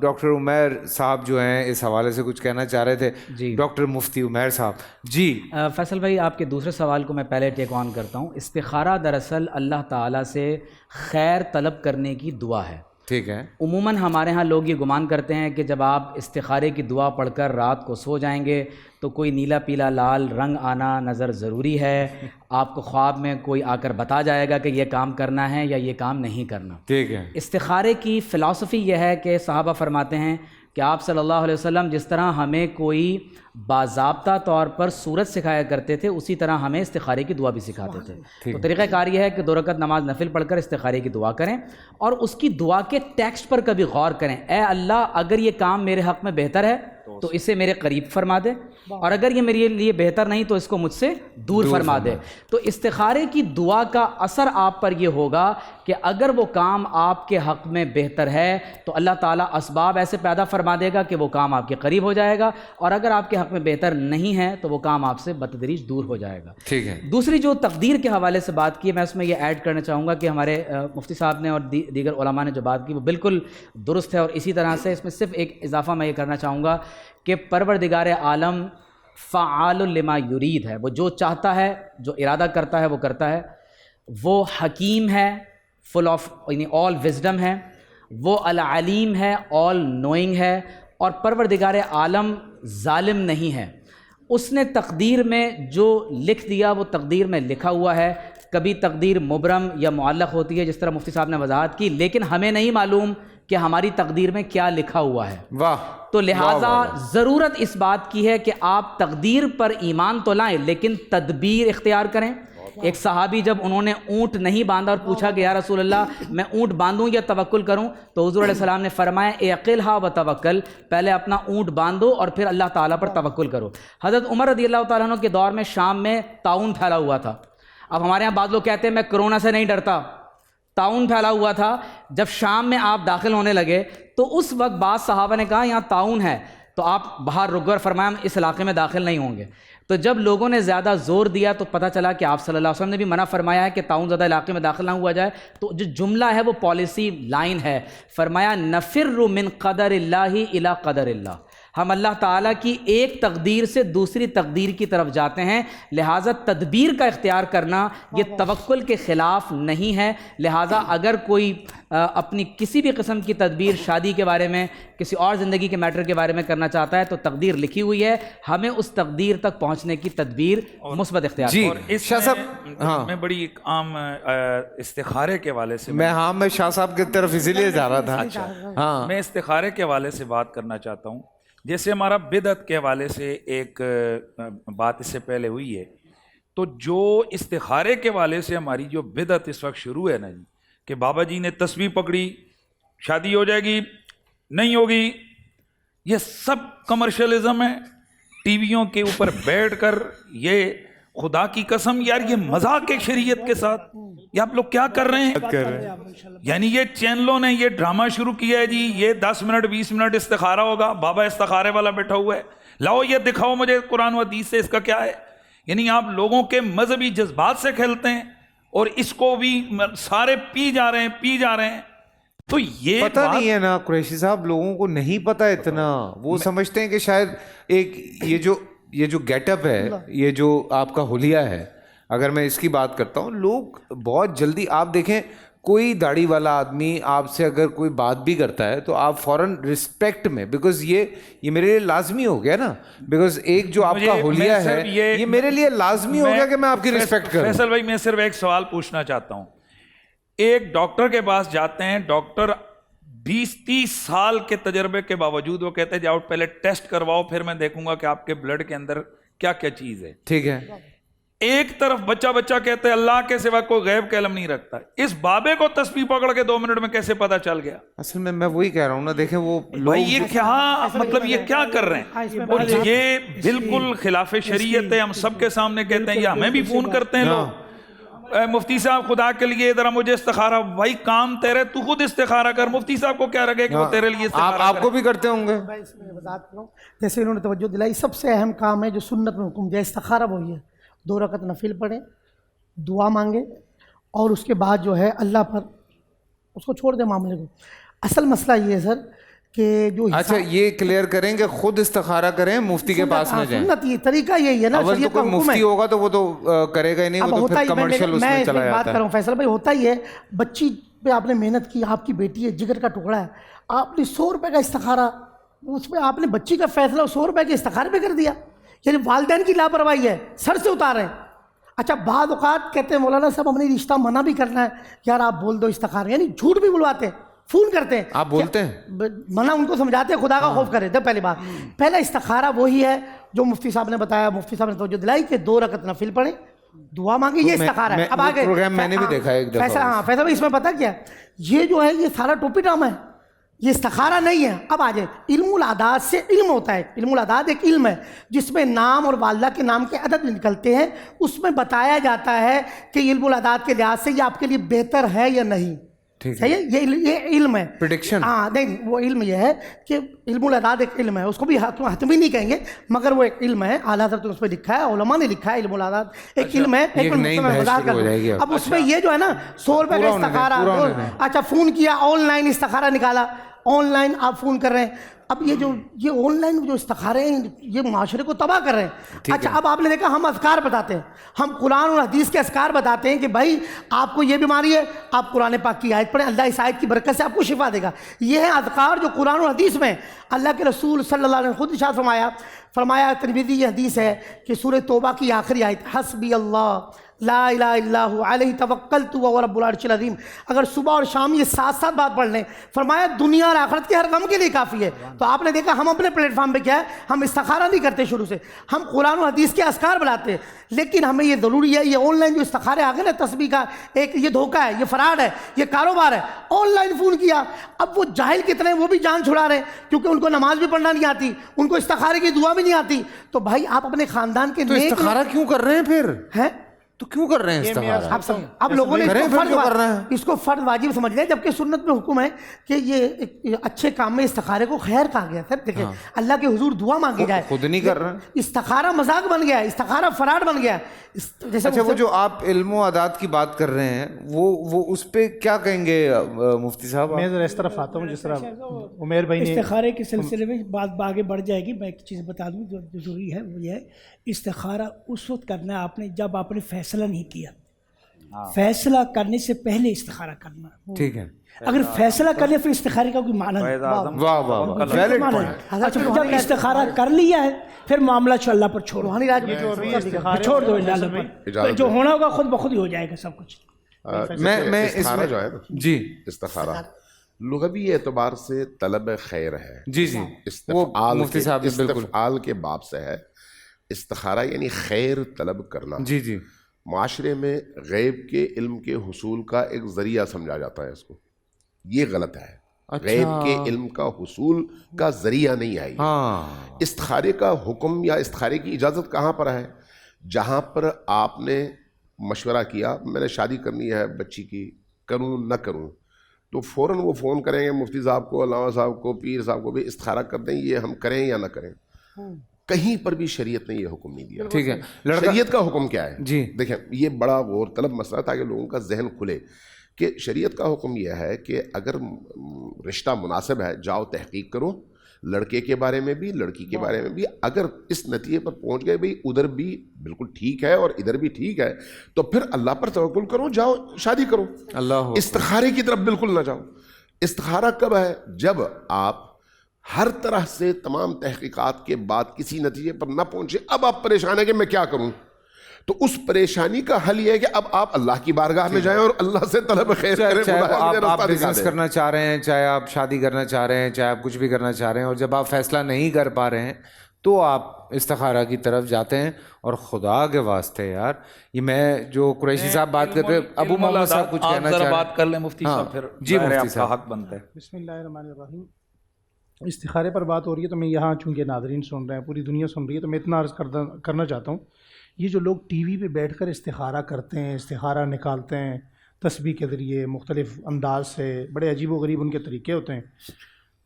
ڈاکٹر عمیر صاحب جو ہیں اس حوالے سے کچھ کہنا چاہ رہے تھے. جی ڈاکٹر مفتی عمیر صاحب. جی فیصل بھائی, آپ کے دوسرے سوال کو میں پہلے ٹیک آن کرتا ہوں. استخارہ دراصل اللہ تعالیٰ سے خیر طلب کرنے کی دعا ہے. ٹھیک ہے. عموماً ہمارے ہاں لوگ یہ گمان کرتے ہیں کہ جب آپ استخارے کی دعا پڑھ کر رات کو سو جائیں گے تو کوئی نیلا پیلا لال رنگ آنا نظر ضروری ہے, آپ کو خواب میں کوئی آ کر بتا جائے گا کہ یہ کام کرنا ہے یا یہ کام نہیں کرنا. ٹھیک ہے. استخارے کی فلسفی یہ ہے کہ صحابہ فرماتے ہیں کہ آپ صلی اللہ علیہ وسلم جس طرح ہمیں کوئی باضابطہ طور پر سورت سکھایا کرتے تھے, اسی طرح ہمیں استخارے کی دعا بھی سکھاتے تھے. تو طریقہ کار یہ ہے کہ 2 رکعت نماز نفل پڑھ کر استخارے کی دعا کریں اور اس کی دعا کے ٹیکسٹ پر کبھی غور کریں. اے اللہ, اگر یہ کام میرے حق میں بہتر ہے تو اسے میرے قریب فرما دے, اور اگر یہ میرے لیے بہتر نہیں تو اس کو مجھ سے دور فرما دے. تو استخارے کی دعا کا اثر آپ پر یہ ہوگا کہ اگر وہ کام آپ کے حق میں بہتر ہے تو اللہ تعالیٰ اسباب ایسے پیدا فرما دے گا کہ وہ کام آپ کے قریب ہو جائے گا, اور اگر آپ کے حق میں بہتر نہیں ہے تو وہ کام آپ سے بتدریج دور ہو جائے گا. ٹھیک ہے. دوسری جو تقدیر کے حوالے سے بات کی ہے, میں اس میں یہ ایڈ کرنا چاہوں گا کہ ہمارے مفتی صاحب نے اور دیگر علماء نے جو بات کی وہ بالکل درست ہے, اور اسی طرح سے اس میں صرف ایک اضافہ میں یہ کرنا چاہوں گا کہ پروردگار عالم فعال لما یرید ہے. وہ جو چاہتا ہے, جو ارادہ کرتا ہے وہ کرتا ہے. وہ حکیم ہے, فل آف یعنی آل وزڈم ہے. وہ العلیم ہے, آل نوئنگ ہے. اور پروردگار عالم ظالم نہیں ہے. اس نے تقدیر میں جو لکھ دیا وہ تقدیر میں لکھا ہوا ہے. کبھی تقدیر مبرم یا معلق ہوتی ہے جس طرح مفتی صاحب نے وضاحت کی, لیکن ہمیں نہیں معلوم کہ ہماری تقدیر میں کیا لکھا ہوا ہے. واہ. تو لہٰذا ضرورت اس بات کی ہے کہ آپ تقدیر پر ایمان تو لائیں لیکن تدبیر اختیار کریں. ایک صحابی جب انہوں نے اونٹ نہیں باندھا اور پوچھا کہ یا رسول اللہ میں اونٹ باندھوں یا توکل کروں, تو حضور علیہ السلام نے فرمایا اعقلھا وتوکل, پہلے اپنا اونٹ باندھو اور پھر اللہ تعالیٰ پر توکل کرو. حضرت عمر رضی اللہ تعالیٰ عنہ کے دور میں شام میں طاعون پھیلا ہوا تھا. اب ہمارے یہاں بعض لوگ کہتے ہیں میں کرونا سے نہیں ڈرتا, طاعون پھیلا ہوا تھا. جب شام میں آپ داخل ہونے لگے تو اس وقت بعض صحابہ نے کہا یہاں طاعون ہے, تو آپ باہر رک گئے, فرمایا ہم اس علاقے میں داخل نہیں ہوں گے. تو جب لوگوں نے زیادہ زور دیا تو پتہ چلا کہ آپ صلی اللہ علیہ وسلم نے بھی منع فرمایا ہے کہ طاعون زدہ علاقے میں داخل نہ ہوا جائے. تو جو جملہ ہے وہ پالیسی لائن ہے, فرمایا نفر من قدر اللہ الی قدر اللہ, ہم اللہ تعالیٰ کی ایک تقدیر سے دوسری تقدیر کی طرف جاتے ہیں، لہٰذا تدبیر کا اختیار کرنا یہ توکل کے خلاف نہیں ہے۔ لہٰذا اگر کوئی اپنی کسی بھی قسم کی تدبیر شادی کے بارے میں، کسی اور زندگی کے میٹر کے بارے میں کرنا چاہتا ہے تو تقدیر لکھی ہوئی ہے، ہمیں اس تقدیر تک پہنچنے کی تدبیر مثبت اختیار جی اور اس شاہ صاحب، ہاں میں بڑی ایک عام استخارے کے حوالے سے میں شاہ صاحب کی طرف اسی لیے جا رہا تھا، ہاں میں استخارے کے حوالے سے بات کرنا چاہتا ہوں۔ جیسے ہمارا بدعت کے حوالے سے ایک بات اس سے پہلے ہوئی ہے، تو جو استخارے کے حوالے سے ہماری جو بدعت اس وقت شروع ہے نا جی، کہ بابا جی نے تسبیح پکڑی شادی ہو جائے گی، نہیں ہوگی، یہ سب کمرشلزم ہے۔ ٹی ویوں کے اوپر بیٹھ کر یہ خدا کی قسم یار یہ مذاق ہے شریعت کے ساتھ، یہ آپ لوگ کیا کر رہے ہیں؟ یعنی یہ چینلوں نے یہ ڈرامہ شروع کیا ہے جی، یہ 10 منٹ 20 منٹ استخارہ ہوگا، بابا استخارے والا بیٹھا ہوا ہے، لاؤ یہ دکھاؤ مجھے قرآن و حدیث سے اس کا کیا ہے۔ یعنی آپ لوگوں کے مذہبی جذبات سے کھیلتے ہیں اور اس کو بھی سارے پی جا رہے ہیں۔ تو یہ پتہ نہیں ہے نا قریشی صاحب، لوگوں کو نہیں پتہ اتنا، وہ سمجھتے ہیں کہ شاید ایک یہ جو گیٹ اپ ہے، یہ جو آپ کا حلیہ ہے، اگر میں اس کی بات کرتا ہوں، لوگ بہت جلدی، آپ دیکھیں کوئی داڑھی والا آدمی آپ سے اگر کوئی بات بھی کرتا ہے تو آپ فوراً رسپیکٹ میں، بیکاز یہ میرے لیے لازمی ہو گیا نا، بیکاز ایک جو آپ کا حلیہ ہے یہ میرے لیے لازمی ہو گیا کہ میں آپ کی رسپیکٹ کروں۔ فیصل بھائی میں صرف ایک سوال پوچھنا چاہتا ہوں، ایک ڈاکٹر کے پاس جاتے ہیں، ڈاکٹر 20-30 سال کے تجربے کے باوجود وہ کہتے ہیں جاؤ پہلے ٹیسٹ کرواؤ پھر میں دیکھوں گا کہ آپ کے بلڈ کے اندر کیا کیا چیز ہے، ٹھیک ہے۔ ایک طرف بچہ کہتے ہیں اللہ کے سوا کوئی غیب کا علم نہیں رکھتا، اس بابے کو تسبیح پکڑ کے 2 منٹ میں کیسے پتا چل گیا؟ اصل میں وہی کہہ رہا ہوں نا، دیکھیں وہ بھائی یہ کیا مطلب یہ کیا کر رہے ہیں، اور یہ بالکل خلاف شریعت ہے، ہم سب کے سامنے کہتے ہیں، یہ ہمیں بھی فون کرتے ہیں لوگ، مفتی صاحب خدا کے لیے ذرا مجھے استخارہ، بھائی کام تیرے، تو خود استخارہ کر، مفتی صاحب کو کیا لگے کہ وہ تیرے لیے استخارہ آپ کو بھی کرتے ہوں گے۔ جیسے انہوں نے توجہ دلائی، سب سے اہم کام ہے جو سنت میں حکم دیا استخارہ وہی ہے، 2 رکعت نفل پڑھیں، دعا مانگیں، اور اس کے بعد جو ہے اللہ پر اس کو چھوڑ دیں معاملے کو۔ اصل مسئلہ یہ ہے سر کہ جو اچھا یہ کلیئر کریں کہ خود استخارہ کریں، مفتی کے پاس نہ جائیں۔ سنت یہ طریقہ یہی ہے نا، اول تو کوئی مفتی ہوگا تو وہ تو کرے گا ہی نہیں، وہ تو پھر کمرشل اس میں چلا بات جاتا کر رہا ہوں فیصل بھائی، ہوتا ہی ہے بچی پہ آپ نے محنت کی، آپ کی بیٹی ہے، جگر کا ٹکڑا ہے، آپ نے 100 روپے کا استخارہ، اس پہ آپ نے بچی کا فیصلہ 100 روپے کے استخارے پہ کر دیا، یعنی والدین کی لاپرواہی ہے، سر سے اتار رہے ہیں۔ اچھا بعض اوقات کہتے ہیں مولانا صاحب ہم نے رشتہ منع بھی کرنا ہے، یار آپ بول دو استخارہ، یعنی جھوٹ بھی بلواتے ہیں، فون کرتے ہیں، آپ بولتے ہیں منع ان کو سمجھاتے ہیں، خدا کا خوف کرے تھے۔ پہلی بات، پہلا استخارہ وہی ہے جو مفتی صاحب نے بتایا، مفتی صاحب نے توجہ دلائی کہ 2 رکعت نفل پڑھیں، دعا مانگے، یہ استخارہ ہے۔ اب آگے پروگرام میں نے بھی دیکھا ایک دفعہ، فیصل بھائی اس میں پتہ کیا ہے، یہ جو ہے یہ سارا ٹوپی ڈرامہ ہے، یہ استخارہ نہیں ہے۔ اب آ جائے، علم العداد سے علم ہوتا ہے، علم العداد ایک علم ہے جس میں نام اور والدہ کے نام کے عدد نکلتے ہیں، اس میں بتایا جاتا ہے کہ علم العداد کے لحاظ سے یہ آپ کے لیے بہتر ہے یا نہیں، صحیح ہے، یہ علم ہے، پریڈکشن۔ ہاں نہیں، وہ علم یہ ہے کہ علم العداد ایک علم ہے، اس کو بھی حتمی نہیں کہیں گے، مگر وہ ایک علم ہے، اعلیٰ حضرت نے اس پہ لکھا ہے، علماء نے لکھا ہے، علم العداد ایک علم ہے۔ اب اس میں یہ جو ہے نا 100 روپے کا استخارہ، اچھا فون کیا، آن لائن استخارہ نکالا، آن لائن آپ فون کر رہے ہیں، اب یہ آن لائن جو استخارے ہیں یہ معاشرے کو تباہ کر رہے ہیں۔ اچھا اب آپ نے دیکھا ہم اذکار بتاتے ہیں، ہم قرآن اور حدیث کے اذکار بتاتے ہیں کہ بھائی آپ کو یہ بیماری ہے، آپ قرآن پاک کی آیت پڑھیں، اللہ اس آیت کی برکت سے آپ کو شفا دے گا۔ یہ ہے اذکار جو قرآن اور حدیث میں اللہ کے رسول صلی اللہ علیہ وسلم خود ارشاد فرمایا، ترمذی یہ حدیث ہے کہ سورہ توبہ کی آخری آیت، حسبی اللہ لا الہ الا ہو علیہ توکلت وہو رب العرش العظیم، اگر صبح اور شام یہ 7 بات پڑھ لیں، فرمایا دنیا اور آخرت کے ہر غم کے لیے کافی ہے۔ تو آپ نے دیکھا ہم اپنے پلیٹ فارم پہ کیا ہے، ہم استخارہ نہیں کرتے شروع سے، ہم قرآن و حدیث کے اذکار بلاتے ہیں، لیکن ہمیں یہ ضروری ہے، یہ آن لائن جو استخارے آ گئے نا تسبیح کا، ایک یہ دھوکہ ہے، یہ فراڈ ہے، یہ کاروبار ہے۔ آن لائن فون کیا، اب وہ جاہل کتنے وہ بھی جان چھڑا رہے ہیں کیونکہ ان کو نماز بھی پڑھنا نہیں آتی، ان کو استخارے کی دعا بھی نہیں آتی۔ تو بھائی آپ اپنے خاندان کے تو استخارہ کیوں کر رہے ہیں پھر؟ ہیں تو کیوں کر رہے ہیں استخارہ؟ آپ سمجھ اب لوگوں نے اس کو فرض واجب سمجھ لیا، جبکہ سنت میں حکم ہے کہ یہ اچھے کام میں استخارے کو خیر کہا گیا. سر دیکھیں اللہ کے حضور دعا مانگی جائے، خود نہیں کر رہے ہیں. استخارہ مذاق بن گیا، استخارہ فراڈ بن گیا. جیسے اچھا وہ جو آپ علم و عادات کی بات کر رہے ہیں وہ اس پہ کیا کہیں گے مفتی صاحب؟ میں ذرا اس طرف آتا ہوں جس طرح عمیر بھائی نے استخارے کے سلسلے میں بات آگے بڑھ جائے گی. میں ایک چیز بتا دوں جو ضروری ہے، وہ یہ ہے استخارہ اس وقت کرنا ہے آپ نے جب آپ نے فیصلہ نہیں کیا. فیصلہ کرنے سے پہلے استخارہ کرنا. ٹھیک ہے. اگر فیصلہ کر لیا پھر استخارے کا کوئی معنی نہیں. واہ واہ ویلڈ پوائنٹ. اچھا جب استخارہ کر لیا ہے پھر معاملہ اللہ پر چھوڑو، چھوڑ دو اللہ پر، جو ہونا ہوگا خود بخود ہی ہو جائے گا سب کچھ. میں استخارہ جو ہے نا جی استخارہ لغوی اعتبار سے طلب خیر ہے. جی جی وہ مفتی صاحب بالکل استفعال کے باب سے ہے. استخارہ یعنی خیر طلب کرنا. جی جی معاشرے میں غیب کے علم کے حصول کا ایک ذریعہ سمجھا جاتا ہے اس کو. یہ غلط ہے. غیب کے علم کا حصول کا ذریعہ نہیں ہے. استخارے کا حکم یا استخارے کی اجازت کہاں پر ہے؟ جہاں پر آپ نے مشورہ کیا میں نے شادی کرنی ہے بچی کی، کروں نہ کروں، تو فوراً وہ فون کریں گے مفتی صاحب کو، علامہ صاحب کو، پیر صاحب کو بھی استخارہ کر دیں یہ ہم کریں یا نہ کریں. کہیں پر بھی شریعت نے یہ حکم نہیں دیا. ٹھیک ہے. شریعت کا حکم کیا ہے؟ جی دیکھیں یہ بڑا غور طلب مسئلہ تاکہ لوگوں کا ذہن کھلے کہ شریعت کا حکم یہ ہے کہ اگر رشتہ مناسب ہے جاؤ تحقیق کرو، لڑکے کے بارے میں بھی لڑکی کے بارے میں بھی. اگر اس نتیجے پر پہنچ گئے بھئی ادھر بھی بالکل ٹھیک ہے اور ادھر بھی ٹھیک ہے تو پھر اللہ پر توکل کرو، جاؤ شادی کرو. اللہ استخارے کی طرف بالکل نہ جاؤ. استخارہ کب ہے؟ جب آپ ہر طرح سے تمام تحقیقات کے بعد کسی نتیجے پر نہ پہنچے، اب آپ پریشان ہیں کہ میں کیا کروں. تو اس پریشانی کا حل یہ ہے کہ اب آپ اللہ کی بارگاہ میں جائیں اور اللہ سے طلب خیر کریں. چاہے آپ بزنس کرنا چاہ رہے ہیں، چاہے آپ شادی کرنا چاہ رہے ہیں، چاہے آپ کچھ بھی کرنا چاہ رہے ہیں، اور جب آپ فیصلہ نہیں کر پا رہے ہیں تو آپ استخارہ کی طرف جاتے ہیں. اور خدا کے واسطے یار یہ میں جو قریشی صاحب بات کرتے ہیں، ابو محمد صاحب کچھ کہنا چاہ رہے ہیں. بات کر لیں مفتی صاحب پھر. جی مفتی صاحب حق بنتا ہے. بسم اللہ الرحمن الرحیم. استخارے پر بات ہو رہی ہے تو میں یہاں چونکہ ناظرین سن رہے ہیں، پوری دنیا سن رہی ہے، تو میں اتنا عرض کرنا چاہتا ہوں. یہ جو لوگ ٹی وی پہ بیٹھ کر استخارہ کرتے ہیں، استخارہ نکالتے ہیں تسبیح کے ذریعے مختلف انداز سے، بڑے عجیب و غریب ان کے طریقے ہوتے ہیں،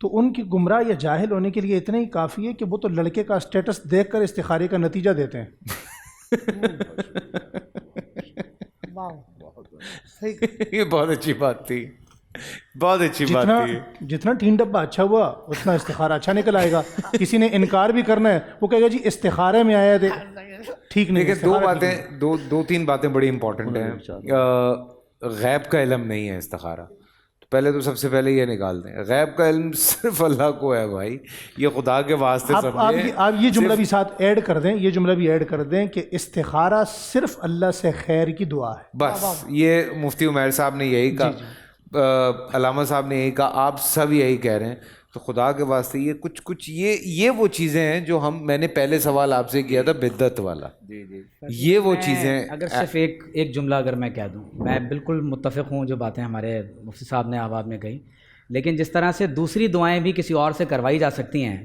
تو ان کی گمراہ یا جاہل ہونے کے لیے اتنا ہی کافی ہے کہ وہ تو لڑکے کا اسٹیٹس دیکھ کر استخارے کا نتیجہ دیتے ہیں. یہ بہت اچھی بات تھی، بہت اچھی بات تھی. جتنا ٹین ڈبہ اچھا ہوا اتنا استخارہ اچھا نکل آئے گا. کسی نے انکار بھی کرنا ہے وہ کہے گا جی استخارے میں آیا تھے ٹھیک نہیں. دو تین باتیں بڑی امپورٹنٹ ہیں. غیب کا علم نہیں ہے استخارہ، تو پہلے تو سب سے پہلے یہ نکال دیں. غیب کا علم صرف اللہ کو ہے بھائی، یہ خدا کے واسطے سمجھیں. آپ یہ جملہ بھی ساتھ ایڈ کر دیں، یہ جملہ بھی ایڈ کر دیں کہ استخارہ صرف اللہ سے خیر کی دعا ہے. بس یہ مفتی عمیر صاحب نے یہی کہا، علامہ صاحب نے یہی کہا، آپ سب یہی کہہ رہے ہیں. تو خدا کے واسطے یہ کچھ یہ وہ چیزیں ہیں جو میں نے پہلے سوال آپ سے کیا تھا بدعت والا. یہ وہ چیزیں. اگر صرف ایک جملہ اگر میں کہہ دوں، میں بالکل متفق ہوں جو باتیں ہمارے مفتی صاحب نے آباد میں کہی، لیکن جس طرح سے دوسری دعائیں بھی کسی اور سے کروائی جا سکتی ہیں،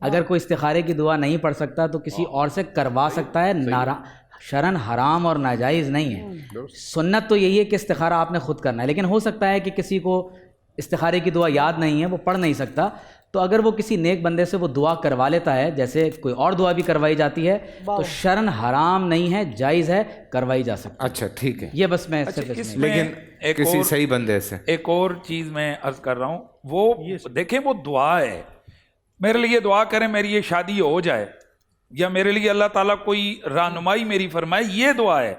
اگر کوئی استخارے کی دعا نہیں پڑھ سکتا تو کسی اور سے کروا سکتا ہے. شرعن حرام اور ناجائز نہیں ہے. سنت تو یہی ہے کہ استخارہ آپ نے خود کرنا ہے، لیکن ہو سکتا ہے کہ کسی کو استخارے کی دعا یاد نہیں ہے، وہ پڑھ نہیں سکتا، تو اگر وہ کسی نیک بندے سے وہ دعا کروا لیتا ہے، جیسے کوئی اور دعا بھی کروائی جاتی ہے، تو شرعن حرام نہیں ہے، جائز ہے، کروائی جا سکتی ہے. اچھا ٹھیک ہے. یہ بس میں لیکن کسی صحیح بندے سے. ایک اور چیز میں عرض کر رہا ہوں، وہ دیکھیں وہ دعا ہے، میرے لیے دعا کریں میری یہ شادی ہو جائے، یا میرے لیے اللہ تعالیٰ کوئی رہنمائی میری فرمائے، یہ دعا ہے.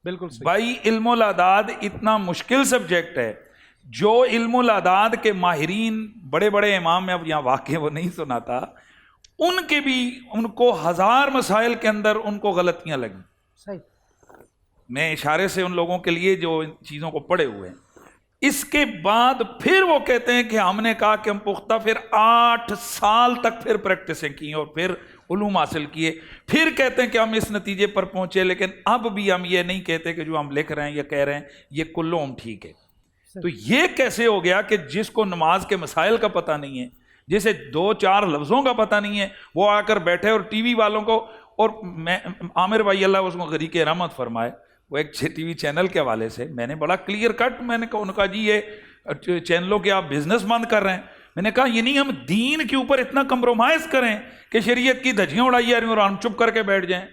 بالکل بھائی علم الاعداد اتنا مشکل سبجیکٹ ہے. جو علم الاعداد کے ماہرین بڑے بڑے امام میں اب یہاں واقع وہ نہیں سناتا، ان کو ہزار مسائل کے اندر ان کو غلطیاں لگیں. صحیح. میں اشارے سے ان لوگوں کے لیے جو ان چیزوں کو پڑھے ہوئے ہیں، اس کے بعد پھر وہ کہتے ہیں کہ ہم نے کہا کہ ہم پختہ پھر 8 سال تک پھر پریکٹسیں کی اور پھر علوم حاصل کیے، پھر کہتے ہیں کہ ہم اس نتیجے پر پہنچے، لیکن اب بھی ہم یہ نہیں کہتے کہ جو ہم لکھ رہے ہیں یا کہہ رہے ہیں یہ کلہم ٹھیک ہے. تو یہ کیسے ہو گیا کہ جس کو نماز کے مسائل کا پتہ نہیں ہے، جسے 2-4 لفظوں کا پتہ نہیں ہے، وہ آ کر بیٹھے اور ٹی وی والوں کو، اور میں عامر بھائی اللہ اس کو غریق رحمت فرمائے، وہ ایک ٹی وی چینل کے حوالے سے میں نے بڑا کلیئر کٹ میں نے کہا جی یہ چینلوں کے آپ بزنس بند کر رہے ہیں. میں نے کہا یہ نہیں ہم دین کے اوپر اتنا کمپرومائز کریں کہ شریعت کی دھجیاں اڑائی جا رہی ہیں اور ہم چپ کر کے بیٹھ جائیں.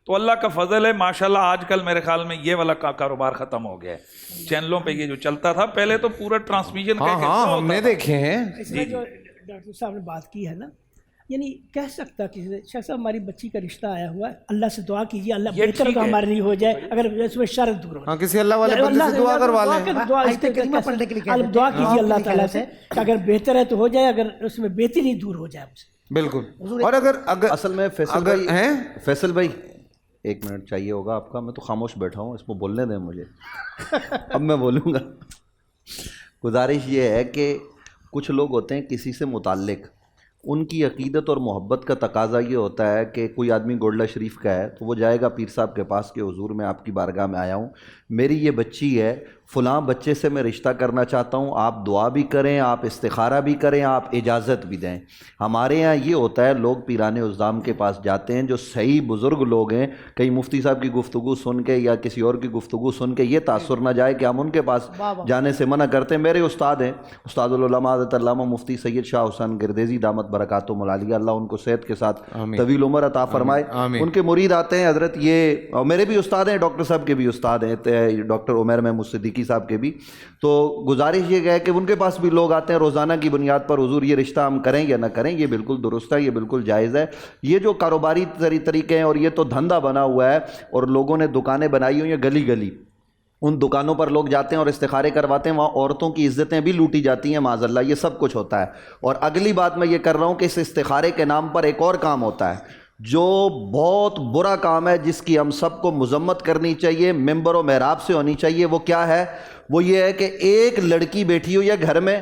تو اللہ کا فضل ہے ماشاءاللہ آج کل میرے خیال میں یہ والا کاروبار ختم ہو گیا ہے. چینلوں پہ یہ جو چلتا تھا پہلے تو پورا ٹرانسمیشن ہم نے دیکھے ہیں. جو ڈاکٹر صاحب نے بات کی ہے نا, یعنی کہہ سکتا کہ شیخ صاحب ہماری بچی کا رشتہ آیا ہوا ہے, اللہ سے دعا کیجیے اللہ بہتر کا ہمارے لیے ہو جائے, اگر اس میں شر دور ہو. ہاں کسی اللہ والے بندے سے دعا کروا لیں, دعا کیجیے اللہ تعالیٰ سے کہ اگر بہتر ہے تو ہو جائے, اگر اس میں بہتری دور ہو جائے اسے. بالکل. اور اگر اصل میں فیصل بھائی 1 منٹ چاہیے ہوگا آپ کا, میں تو خاموش بیٹھا ہوں, اس کو بولنے دیں مجھے, اب میں بولوں گا. گزارش یہ ہے کہ کچھ لوگ ہوتے ہیں کسی سے متعلق, ان کی عقیدت اور محبت کا تقاضا یہ ہوتا ہے کہ کوئی آدمی گولڈا شریف کا ہے تو وہ جائے گا پیر صاحب کے پاس کہ حضور میں آپ کی بارگاہ میں آیا ہوں, میری یہ بچی ہے, فلاں بچے سے میں رشتہ کرنا چاہتا ہوں, آپ دعا بھی کریں, آپ استخارہ بھی کریں, آپ اجازت بھی دیں. ہمارے یہاں یہ ہوتا ہے لوگ پیران عظام کے پاس جاتے ہیں جو صحیح بزرگ لوگ ہیں, کہیں مفتی صاحب کی گفتگو سن کے یا کسی اور کی گفتگو سن کے یہ تاثر نہ جائے کہ ہم ان کے پاس جانے سے منع کرتے ہیں. میرے استاد ہیں استاد العلماء حضرت علامہ مفتی سید شاہ حسین گردیزی دامت برکاتہم العالیہ, اللہ ان کو صحت کے ساتھ طویل عمر عطا فرمائے. ان کے مرید آتے ہیں حضرت, یہ میرے بھی استاد ہیں, ڈاکٹر صاحب کے بھی استاد ہیں, ڈاکٹر عمیر محمود صدیقی صاحب کے بھی. تو گزارش یہ ہے کہ ان کے پاس بھی لوگ آتے ہیں روزانہ کی بنیاد پر, حضور یہ رشتہ ہم کریں یا نہ کریں, یہ بالکل درست ہے, یہ بالکل جائز ہے. یہ جو کاروباری طریقے ہیں اور یہ تو دھندا بنا ہوا ہے, اور لوگوں نے دکانیں بنائی ہوئی ہیں گلی گلی, ان دکانوں پر لوگ جاتے ہیں اور استخارے کرواتے ہیں, وہاں عورتوں کی عزتیں بھی لوٹی جاتی ہیں معاذ اللہ, یہ سب کچھ ہوتا ہے. اور اگلی بات میں یہ کر رہا ہوں کہ اس استخارے کے نام پر ایک اور کام ہوتا ہے جو بہت برا کام ہے, جس کی ہم سب کو مذمت کرنی چاہیے, ممبر و محراب سے ہونی چاہیے. وہ کیا ہے؟ وہ یہ ہے کہ ایک لڑکی بیٹھی ہوئی ہے گھر میں,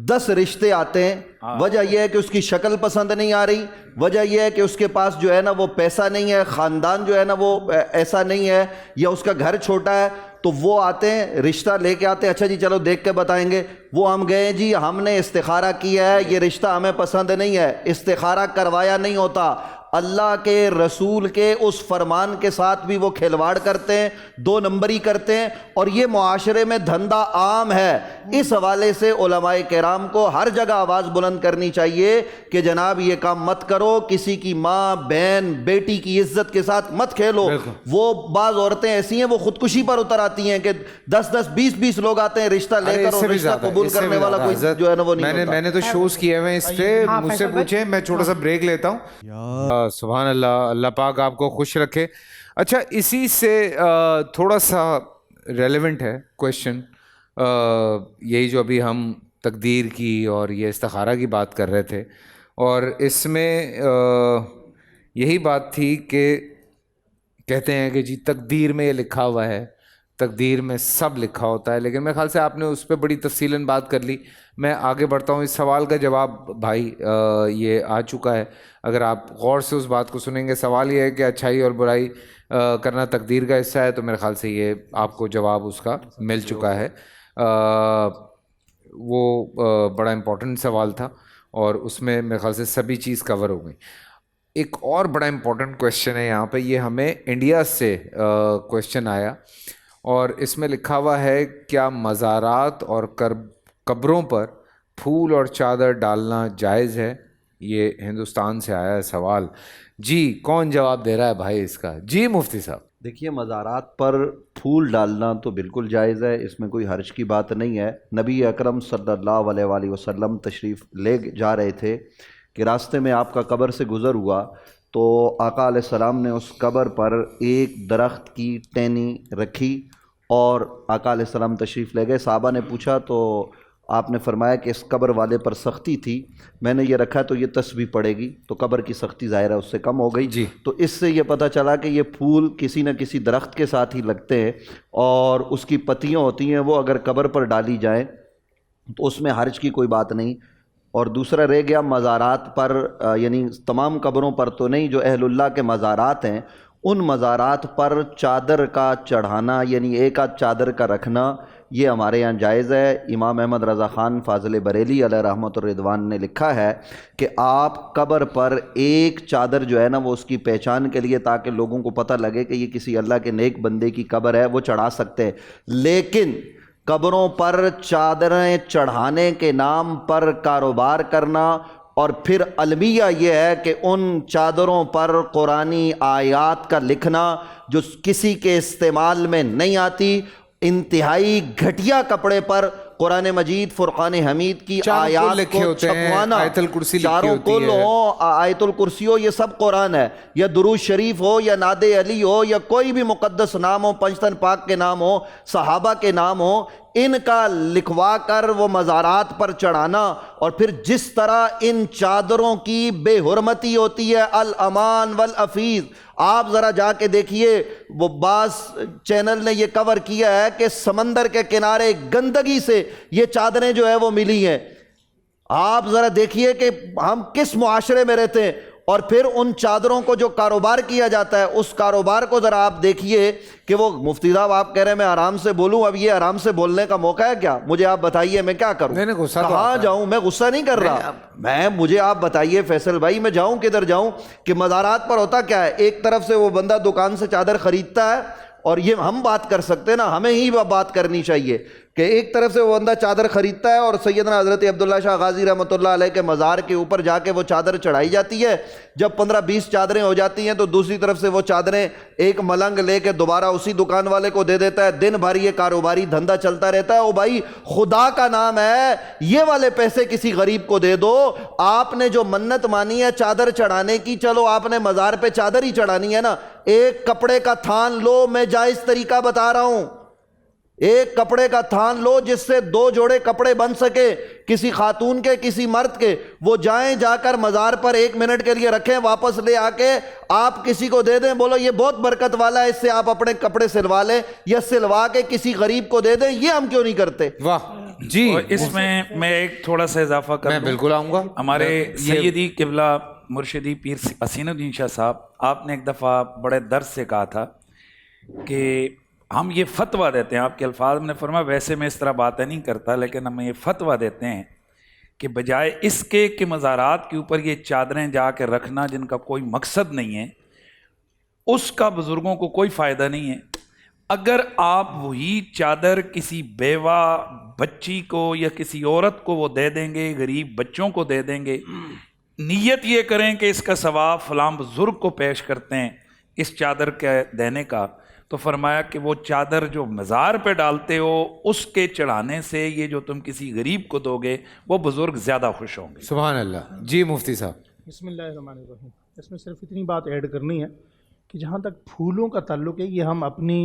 10 رشتے آتے ہیں, وجہ یہ ہے کہ اس کی شکل پسند نہیں آ رہی, وجہ یہ ہے کہ اس کے پاس جو ہے نا وہ پیسہ نہیں ہے, خاندان جو ہے نا وہ ایسا نہیں ہے, یا اس کا گھر چھوٹا ہے. تو وہ آتے ہیں رشتہ لے کے آتے ہیں, اچھا جی چلو دیکھ کے بتائیں گے. وہ ہم گئے جی, ہم نے استخارہ کیا ہے, یہ رشتہ ہمیں پسند نہیں ہے. استخارہ کروایا نہیں ہوتا, اللہ کے رسول کے اس فرمان کے ساتھ بھی وہ کھلواڑ کرتے ہیں, 2 نمبری کرتے ہیں, اور یہ معاشرے میں دھندا عام ہے. اس حوالے سے علماء کرام کو ہر جگہ آواز بلند کرنی چاہیے کہ جناب یہ کام مت کرو, کسی کی ماں بہن بیٹی کی عزت کے ساتھ مت کھیلو. وہ بعض عورتیں ایسی ہیں وہ خودکشی پر اتر آتی ہیں کہ 10-10 20-20 لوگ آتے ہیں رشتہ لے کر, اور رشتہ قبول کرنے والا کوئی جو ہے نا وہ نہیں ہوتا. میں نے تو شوز کیے ہوئے اس پہ, مجھ سے پوچھیں, میں چھوٹا سا بریک لیتا ہوں. سبحان اللہ, اللہ پاک آپ کو خوش رکھے. اچھا, اسی سے تھوڑا سا ریلیونٹ ہے کویشچن, یہی جو ابھی ہم تقدیر کی اور یہ استخارہ کی بات کر رہے تھے, اور اس میں یہی بات تھی کہ کہتے ہیں کہ جی تقدیر میں یہ لکھا ہوا ہے, تقدیر میں سب لکھا ہوتا ہے, لیکن میرے خیال سے آپ نے اس پہ بڑی تفصیلاً بات کر لی. میں آگے بڑھتا ہوں. اس سوال کا جواب بھائی یہ آ چکا ہے, اگر آپ غور سے اس بات کو سنیں گے. سوال یہ ہے کہ اچھائی اور برائی کرنا تقدیر کا حصہ ہے, تو میرے خیال سے یہ آپ کو جواب اس کا مل چکا ہے. وہ بڑا امپورٹنٹ سوال تھا, اور اس میں میرے خیال سے سبھی چیز کور ہو گئی. ایک اور بڑا امپورٹنٹ کویشچن ہے یہاں پہ, یہ ہمیں انڈیا سے کویشچن آیا, اور اس میں لکھا ہوا ہے کیا مزارات اور قبروں پر پھول اور چادر ڈالنا جائز ہے؟ یہ ہندوستان سے آیا ہے سوال. جی کون جواب دے رہا ہے بھائی اس کا؟ جی مفتی صاحب. دیکھیے, مزارات پر پھول ڈالنا تو بالکل جائز ہے, اس میں کوئی حرج کی بات نہیں ہے. نبی اکرم صلی اللہ علیہ وآلہ وسلم تشریف لے جا رہے تھے کہ راستے میں آپ کا قبر سے گزر ہوا, تو آقا علیہ السلام نے اس قبر پر ایک درخت کی ٹہنی رکھی, اور آقا علیہ السلام تشریف لے گئے. صحابہ نے پوچھا تو آپ نے فرمایا کہ اس قبر والے پر سختی تھی, میں نے یہ رکھا تو یہ تسبیح پڑے گی, تو قبر کی سختی ظاہر ہے اس سے کم ہو گئی. جی. تو اس سے یہ پتہ چلا کہ یہ پھول کسی نہ کسی درخت کے ساتھ ہی لگتے ہیں, اور اس کی پتیاں ہوتی ہیں, وہ اگر قبر پر ڈالی جائیں تو اس میں حرج کی کوئی بات نہیں. اور دوسرا رہ گیا مزارات پر, یعنی تمام قبروں پر تو نہیں, جو اہل اللہ کے مزارات ہیں ان مزارات پر چادر کا چڑھانا, یعنی ایک آدھ چادر کا رکھنا, یہ ہمارے یہاں جائز ہے۔ امام احمد رضا خان فاضل بریلی علیہ رحمۃ الرضوان نے لکھا ہے کہ آپ قبر پر ایک چادر جو ہے نا وہ اس کی پہچان کے لیے، تاکہ لوگوں کو پتہ لگے کہ یہ کسی اللہ کے نیک بندے کی قبر ہے، وہ چڑھا سکتے ہیں، لیکن قبروں پر چادریں چڑھانے کے نام پر کاروبار کرنا، اور پھر المیہ یہ ہے کہ ان چادروں پر قرآنی آیات کا لکھنا جو کسی کے استعمال میں نہیں آتی، انتہائی گھٹیا کپڑے پر قرآن مجید فرقان حمید کی آیات کو چھپوانا، آیت الکرسی لکھی چاروں ہوتی کل ہے، ہو، آیت الکرسی ہو، یہ سب قرآن ہے، یا درود شریف ہو، یا ناد علی ہو، یا کوئی بھی مقدس نام ہو، پنجتن پاک کے نام ہو، صحابہ کے نام ہو، ان کا لکھوا کر وہ مزارات پر چڑھانا، اور پھر جس طرح ان چادروں کی بے حرمتی ہوتی ہے، الامان والافیز، آپ ذرا جا کے دیکھیے، وہ بعض چینل نے یہ کور کیا ہے کہ سمندر کے کنارے گندگی سے یہ چادریں جو ہے وہ ملی ہیں۔ آپ ذرا دیکھیے کہ ہم کس معاشرے میں رہتے ہیں، اور پھر ان چادروں کو جو کاروبار کیا جاتا ہے، اس کاروبار کو ذرا آپ دیکھیے کہ وہ مفتی صاحب آپ کہہ رہے ہیں میں آرام سے بولوں، اب یہ آرام سے بولنے کا موقع ہے کیا؟ مجھے آپ بتائیے میں کیا کروں، کہاں جاؤں؟ میں غصہ نہیں کر رہا، مجھے آپ بتائیے فیصل بھائی، میں جاؤں کدھر جاؤں؟ کہ مزارات پر ہوتا کیا ہے، ایک طرف سے وہ بندہ دکان سے چادر خریدتا ہے، اور یہ ہم بات کر سکتے ہیں نا، ہمیں ہی بات کرنی چاہیے کہ ایک طرف سے وہ بندہ چادر خریدتا ہے اور سیدنا حضرت عبداللہ شاہ غازی رحمۃ اللہ علیہ کے مزار کے اوپر جا کے وہ چادر چڑھائی جاتی ہے، جب 15-20 چادریں ہو جاتی ہیں تو دوسری طرف سے وہ چادریں ایک ملنگ لے کے دوبارہ اسی دکان والے کو دے دیتا ہے، دن بھر یہ کاروباری دھندا چلتا رہتا ہے۔ او بھائی خدا کا نام ہے، یہ والے پیسے کسی غریب کو دے دو، آپ نے جو منت مانی ہے چادر چڑھانے کی، چلو آپ نے مزار پہ چادر ہی چڑھانی ہے نا، ایک کپڑے کا تھان لو، میں جائز طریقہ بتا رہا ہوں، ایک کپڑے کا تھان لو جس سے 2 جوڑے کپڑے بن سکے، کسی خاتون کے کسی مرد کے، وہ جائیں جا کر مزار پر 1 منٹ کے لیے رکھیں، واپس لے آ کے آپ کسی کو دے دیں، بولو یہ بہت برکت والا ہے، اس سے آپ اپنے کپڑے سلوا لیں، یا سلوا کے کسی غریب کو دے دیں، یہ ہم کیوں نہیں کرتے؟ واہ جی، اس میں ایک تھوڑا سا اضافہ کر میں بالکل آؤں گا۔ ہمارے سیدی قبلہ مرشدی پیر حسین الدین شاہ صاحب، آپ نے ایک دفعہ بڑے درد سے کہا تھا کہ ہم یہ فتویٰ دیتے ہیں، آپ کے الفاظ میں نے فرمایا ویسے میں اس طرح باتیں نہیں کرتا، لیکن ہم یہ فتویٰ دیتے ہیں کہ بجائے اس کے کہ مزارات کے اوپر یہ چادریں جا کے رکھنا جن کا کوئی مقصد نہیں ہے، اس کا بزرگوں کو کوئی فائدہ نہیں ہے، اگر آپ وہی چادر کسی بیوہ بچی کو یا کسی عورت کو وہ دے دیں گے، غریب بچوں کو دے دیں گے، نیت یہ کریں کہ اس کا ثواب فلاں بزرگ کو پیش کرتے ہیں اس چادر کے دینے کا، تو فرمایا کہ وہ چادر جو مزار پہ ڈالتے ہو اس کے چڑھانے سے یہ جو تم کسی غریب کو دو گے وہ بزرگ زیادہ خوش ہوں گے۔ سبحان اللہ۔ جی مفتی صاحب، بسم اللہ الرحمن الرحیم۔ اس میں صرف اتنی بات ایڈ کرنی ہے کہ جہاں تک پھولوں کا تعلق ہے، یہ ہم اپنی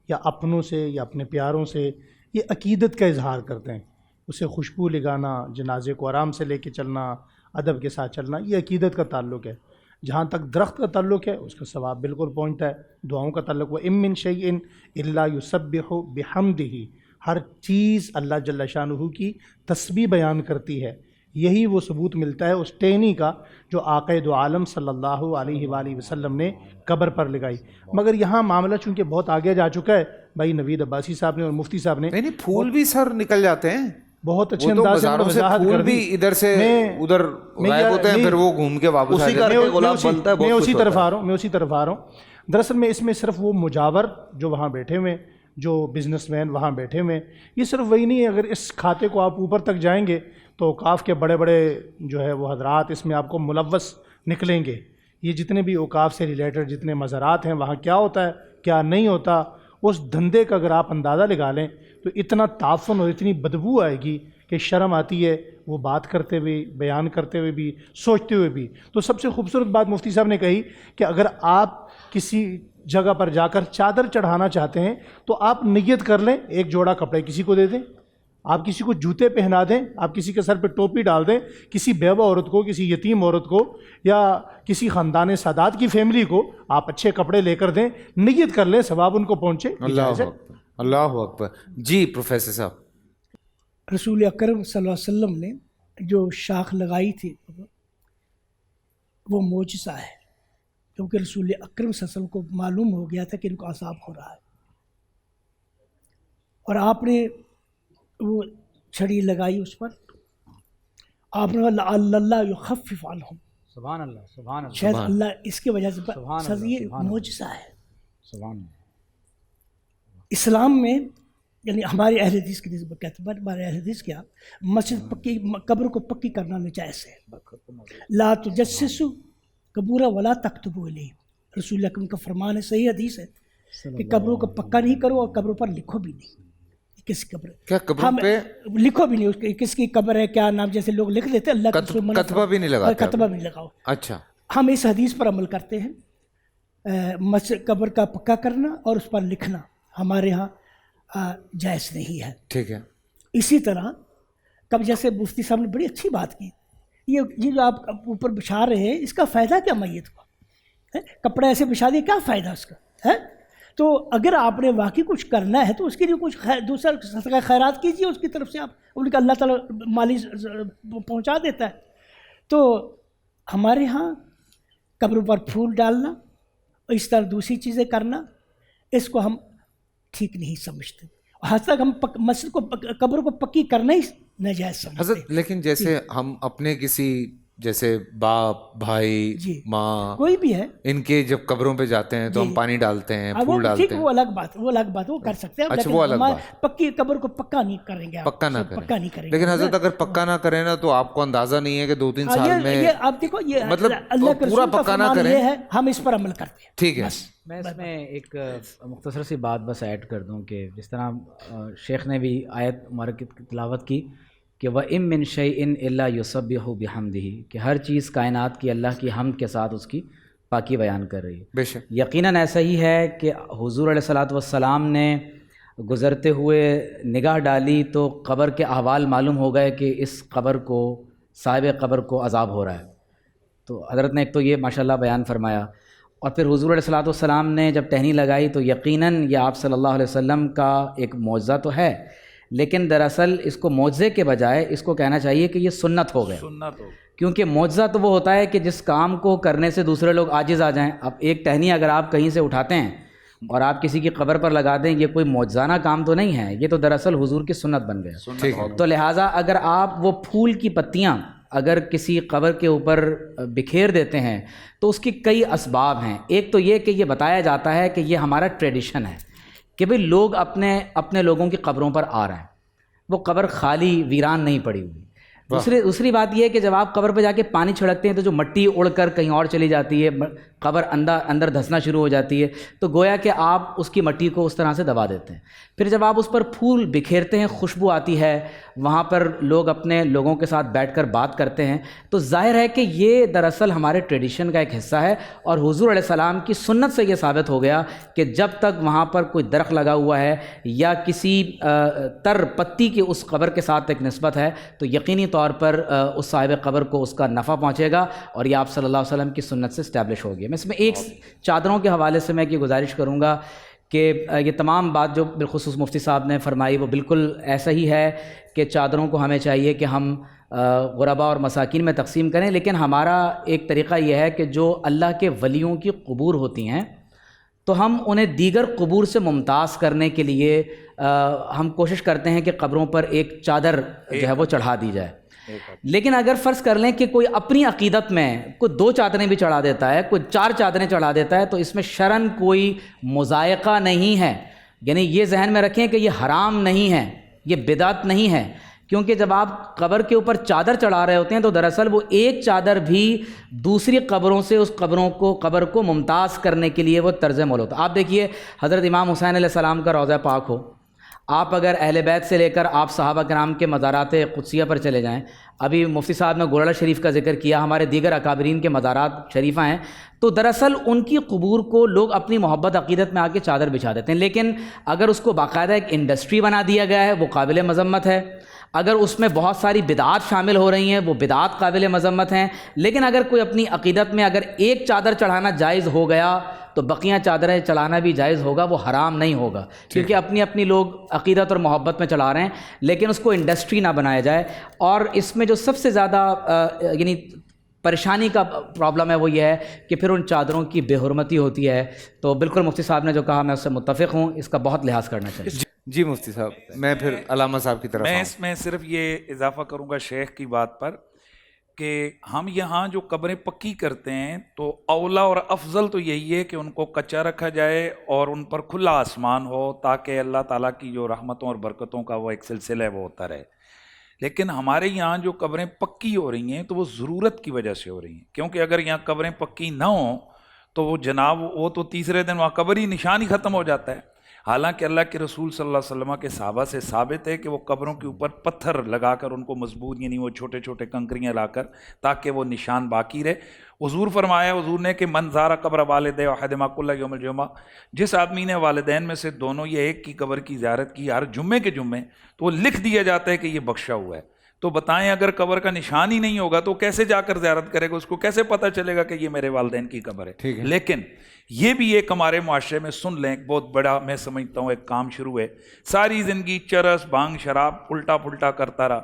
یا اپنوں سے یا اپنے پیاروں سے یہ عقیدت کا اظہار کرتے ہیں، اسے خوشبو لگانا، جنازے کو آرام سے لے کے چلنا، ادب کے ساتھ چلنا، یہ عقیدت کا تعلق ہے۔ جہاں تک درخت کا تعلق ہے اس کا ثواب بالکل پوائنٹ ہے۔ دعاؤں کا تعلق وہ ام من شیء الا یسبح بحمدہ، ہر چیز اللہ جل شانہ کی تسبیح بیان کرتی ہے، یہی وہ ثبوت ملتا ہے اس ٹہنی کا جو آقا دو عالم صلی اللہ علیہ وآلہ وسلم نے قبر پر لگائی۔ مگر یہاں معاملہ چونکہ بہت آگے جا چکا ہے، بھائی نوید عباسی صاحب نے اور مفتی صاحب نے، نہیں پھول بھی سر نکل جاتے ہیں، بہت اچھے انداز سے وضاحت کر دی، ادھر سے ادھر غائب ہوتے ہیں، پھر وہ گھوم کے واپس آ جاتے ہیں۔ میں اسی طرف آ رہا ہوں۔ دراصل میں اس میں صرف وہ مجاور جو وہاں بیٹھے ہوئے، جو بزنس مین وہاں بیٹھے ہوئے، یہ صرف وہی نہیں ہے، اگر اس کھاتے کو آپ اوپر تک جائیں گے تو اوقاف کے بڑے بڑے جو ہے وہ حضرات اس میں آپ کو ملوث نکلیں گے۔ یہ جتنے بھی اوقاف سے ریلیٹڈ جتنے مزارات ہیں وہاں کیا ہوتا ہے کیا نہیں ہوتا، اس دھندے کا اگر آپ اندازہ لگا لیں تو اتنا تعفن اور اتنی بدبو آئے گی کہ شرم آتی ہے وہ بات کرتے ہوئے، بیان کرتے ہوئے بھی، سوچتے ہوئے بھی۔ تو سب سے خوبصورت بات مفتی صاحب نے کہی کہ اگر آپ کسی جگہ پر جا کر چادر چڑھانا چاہتے ہیں تو آپ نیت کر لیں، ایک جوڑا کپڑے کسی کو دے دیں، آپ کسی کو جوتے پہنا دیں، آپ کسی کے سر پہ ٹوپی ڈال دیں، کسی بیوہ عورت کو، کسی یتیم عورت کو، یا کسی خاندان سادات کی فیملی کو آپ اچھے کپڑے لے کر دیں، نیت کر لیں، ثواب ان کو پہنچے۔ اللہ اکبر، اللہ اکبر۔ جی پروفیسر صاحب، رسول اکرم صلی اللہ علیہ وسلم نے جو شاخ لگائی تھی وہ معجزہ ہے، کیونکہ رسول اکرم صلی اللہ علیہ وسلم کو معلوم ہو گیا تھا کہ ان کو عذاب ہو رہا ہے، اور آپ نے وہ چھڑی لگائی اس پر، آپ نے اللہ یخفف عنہم، سبحان اللہ، سبحان اللہ، شاید اللہ اس کی وجہ سے سبحان سر اللہ، یہ سبحان اللہ، معجزہ ہے سبحان اللہ۔ اسلام میں، یعنی ہماری اہل حدیث کی نسبت کہتے ہیں، ہمارے اہل حدیث کیا مسجد پکی، قبر کو پکی کرنا ناجائز ہے۔ لا تجسسوا قبور ولا تکتبوا الیہم، رسول اکرم کا فرمان ہے، صحیح حدیث ہے کہ قبروں کو پکا نہیں کرو اور قبروں پر لکھو بھی نہیں، کس قبر کیا قبروں پہ لکھو بھی نہیں، اس کس کی قبر ہے، کیا نام، جیسے لوگ لکھ دیتے اللہ کے رسول، کتبہ بھی نہیں لگاتے، کتبہ بھی نہیں لگاؤ۔ اچھا، ہم اس حدیث پر عمل کرتے ہیں، قبر کا پکا کرنا اور اس پر لکھنا ہمارے ہاں جائز نہیں ہے۔ ٹھیک ہے۔ اسی طرح کب جیسے مفتی صاحب نے بڑی اچھی بات کی، یہ جو آپ اوپر بچھا رہے ہیں، اس کا فائدہ کیا میت کو؟ کپڑا ایسے بچھا دیا، کیا فائدہ اس کا ہے؟ تو اگر آپ نے واقعی کچھ کرنا ہے تو اس کے لیے کچھ دوسرا صدقہ خیرات کیجیے اس کی طرف سے، آپ ان کا اللہ تعالیٰ مالی پہنچا دیتا ہے۔ تو ہمارے ہاں قبروں پر پھول ڈالنا اور اس طرح دوسری چیزیں کرنا، اس کو ہم ٹھیک نہیں سمجھتے، حد تک ہم مسجد کو، قبر کو پکی کرنا ہی ناجائز سمجھتے۔ حضرت لیکن جیسے ہم اپنے کسی جیسے باپ، بھائی، ماں، کوئی بھی ہے، ان کے جب قبروں پہ جاتے ہیں تو ہم پانی ڈالتے ہیں، پھول ڈالتے ہیں، وہ الگ بات، وہ الگ بات، وہ کر سکتے ہیں، اچھا وہ الگ بات، پکی قبر کو پکا نہیں کریں گے، پکا نہ پکا نہیں کریں گے۔ لیکن حضرت اگر پکا نہ کریں نا تو آپ کو اندازہ نہیں ہے کہ 2-3 سال میں، یہ آپ دیکھو، یہ مطلب اللہ کے پورا رسول کا پکا نہ فرمان کریں، یہ ہے، ہم اس پر عمل کرتے ہیں۔ ٹھیک ہے۔ میں اس میں ایک مختصر سی بات بس ایڈ کر دوں کہ جس طرح شیخ نے بھی آیت مبارک کی تلاوت کی کہ وَإِن مِّن شَيْءٍ إِلَّا يُسَبِّحُ بِحَمْدِهِ، کہ ہر چیز کائنات کی اللہ کی حمد کے ساتھ اس کی پاکی بیان کر رہی ہے۔ بے شک یقیناً ایسا ہی ہے کہ حضور علیہ الصلوۃ والسلام نے گزرتے ہوئے نگاہ ڈالی تو قبر کے احوال معلوم ہو گئے کہ اس قبر کو، صاحب قبر کو عذاب ہو رہا ہے۔ تو حضرت نے ایک تو یہ ماشاءاللہ بیان فرمایا، اور پھر حضور علیہ الصلوۃ والسلام نے جب ٹہنی لگائی تو یقیناً یہ آپ صلی اللہ علیہ وسلم کا ایک معجزہ تو ہے، لیکن دراصل اس کو معجزے کے بجائے اس کو کہنا چاہیے کہ یہ سنت ہو گیا، کیونکہ معجزہ تو وہ ہوتا ہے کہ جس کام کو کرنے سے دوسرے لوگ عاجز آ جائیں۔ اب ایک ٹہنی اگر آپ کہیں سے اٹھاتے ہیں اور آپ کسی کی قبر پر لگا دیں، یہ کوئی معجزانہ کام تو نہیں ہے، یہ تو دراصل حضور کی سنت بن گیا۔ تو لہٰذا اگر آپ وہ پھول کی پتیاں اگر کسی قبر کے اوپر بکھیر دیتے ہیں تو اس کی کئی اسباب ہیں۔ ایک تو یہ کہ یہ بتایا جاتا ہے کہ یہ ہمارا ٹریڈیشن ہے کہ بھئی لوگ اپنے لوگوں کی قبروں پر آ رہے ہیں، وہ قبر خالی ویران نہیں پڑی ہوئی۔ دوسری بات یہ ہے کہ جب آپ قبر پہ جا کے پانی چھڑکتے ہیں تو جو مٹی اڑ کر کہیں اور چلی جاتی ہے، قبر اندر دھسنا شروع ہو جاتی ہے، تو گویا کہ آپ اس کی مٹی کو اس طرح سے دبا دیتے ہیں۔ پھر جب آپ اس پر پھول بکھیرتے ہیں، خوشبو آتی ہے، وہاں پر لوگ اپنے لوگوں کے ساتھ بیٹھ کر بات کرتے ہیں، تو ظاہر ہے کہ یہ دراصل ہمارے ٹریڈیشن کا ایک حصہ ہے، اور حضور علیہ السلام کی سنت سے یہ ثابت ہو گیا کہ جب تک وہاں پر کوئی درخت لگا ہوا ہے یا کسی تر پتی کی اس قبر کے ساتھ ایک نسبت ہے تو یقینی طور پر اس صاحب قبر کو اس کا نفع پہنچے گا، اور یہ آپ صلی اللہ علیہ وسلم کی سنت سے اسٹیبلش ہو گیا۔ میں اس میں ایک چادروں کے حوالے سے میں یہ گزارش کروں گا کہ یہ تمام بات جو بالخصوص مفتی صاحب نے فرمائی وہ بالکل ایسا ہی ہے کہ چادروں کو ہمیں چاہیے کہ ہم غرباء اور مساکین میں تقسیم کریں، لیکن ہمارا ایک طریقہ یہ ہے کہ جو اللہ کے ولیوں کی قبور ہوتی ہیں تو ہم انہیں دیگر قبور سے ممتاز کرنے کے لیے ہم کوشش کرتے ہیں کہ قبروں پر ایک چادر جو ہے وہ چڑھا دی جائے۔ لیکن اگر فرض کر لیں کہ کوئی اپنی عقیدت میں کوئی 2 چادریں بھی چڑھا دیتا ہے، کوئی 4 چادریں چڑھا دیتا ہے، تو اس میں شرعاً کوئی مضائقہ نہیں ہے، یعنی یہ ذہن میں رکھیں کہ یہ حرام نہیں ہے، یہ بدعت نہیں ہے، کیونکہ جب آپ قبر کے اوپر چادر چڑھا رہے ہوتے ہیں تو دراصل وہ ایک چادر بھی دوسری قبروں سے اس قبر کو ممتاز کرنے کے لیے وہ طرز عمل ہوتا ہے۔ آپ دیکھیے حضرت امام حسین علیہ السلام کا روضہ پاک ہو، آپ اگر اہل بیت سے لے کر آپ صحابہ کرام کے مزارات قدسیہ پر چلے جائیں، ابھی مفتی صاحب نے گولڑا شریف کا ذکر کیا، ہمارے دیگر اکابرین کے مزارات شریفہ ہیں، تو دراصل ان کی قبور کو لوگ اپنی محبت عقیدت میں آ کے چادر بچھا دیتے ہیں، لیکن اگر اس کو باقاعدہ ایک انڈسٹری بنا دیا گیا ہے وہ قابل مذمت ہے، اگر اس میں بہت ساری بدعات شامل ہو رہی ہیں وہ بدعات قابل مذمت ہیں، لیکن اگر کوئی اپنی عقیدت میں اگر ایک چادر چڑھانا جائز ہو گیا تو بقیہ چادریں چڑھانا بھی جائز ہوگا، وہ حرام نہیں ہوگا، کیونکہ اپنی لوگ عقیدت اور محبت میں چلا رہے ہیں، لیکن اس کو انڈسٹری نہ بنایا جائے۔ اور اس میں جو سب سے زیادہ یعنی پریشانی کا پرابلم ہے وہ یہ ہے کہ پھر ان چادروں کی بے حرمتی ہوتی ہے، تو بالکل مفتی صاحب نے جو کہا میں اس سے متفق ہوں، اس کا بہت لحاظ کرنا چاہیے۔ جی مفتی صاحب، میں پھر علامہ صاحب کی طرف میں آؤں۔ اس میں صرف یہ اضافہ کروں گا شیخ کی بات پر کہ ہم یہاں جو قبریں پکی کرتے ہیں تو اولا اور افضل تو یہی ہے کہ ان کو کچا رکھا جائے اور ان پر کھلا آسمان ہو، تاکہ اللہ تعالیٰ کی جو رحمتوں اور برکتوں کا وہ ایک سلسلہ ہے وہ ہوتا رہے۔ لیکن ہمارے یہاں جو قبریں پکی ہو رہی ہیں تو وہ ضرورت کی وجہ سے ہو رہی ہیں، کیونکہ اگر یہاں قبریں پکی نہ ہوں تو وہ جناب وہ تو تیسرے دن وہاں قبر ہی نشان ہی ختم ہو جاتا ہے۔ حالانکہ اللہ کے رسول صلی اللہ علیہ وسلم کے صحابہ سے ثابت ہے کہ وہ قبروں کے اوپر پتھر لگا کر ان کو مضبوط، یعنی وہ چھوٹے چھوٹے کنکریاں لا کر، تاکہ وہ نشان باقی رہے۔ حضور فرمایا، حضور نے کہ من زار قبر والدہ احدہما کل یوم الجمعہ، جس آدمی نے والدین میں سے دونوں یا ایک کی قبر کی زیارت کی ہر جمعے کے جمعے، تو وہ لکھ دیا جاتا ہے کہ یہ بخشا ہوا ہے۔ تو بتائیں اگر قبر کا نشان ہی نہیں ہوگا تو کیسے جا کر زیارت کرے گا؟ اس کو کیسے پتہ چلے گا کہ یہ میرے والدین کی قبر ہے؟ لیکن یہ بھی ایک ہمارے معاشرے میں سن لیں، ایک بہت بڑا میں سمجھتا ہوں ایک کام شروع ہے۔ ساری زندگی چرس، بھانگ، شراب الٹا پلٹا کرتا رہا۔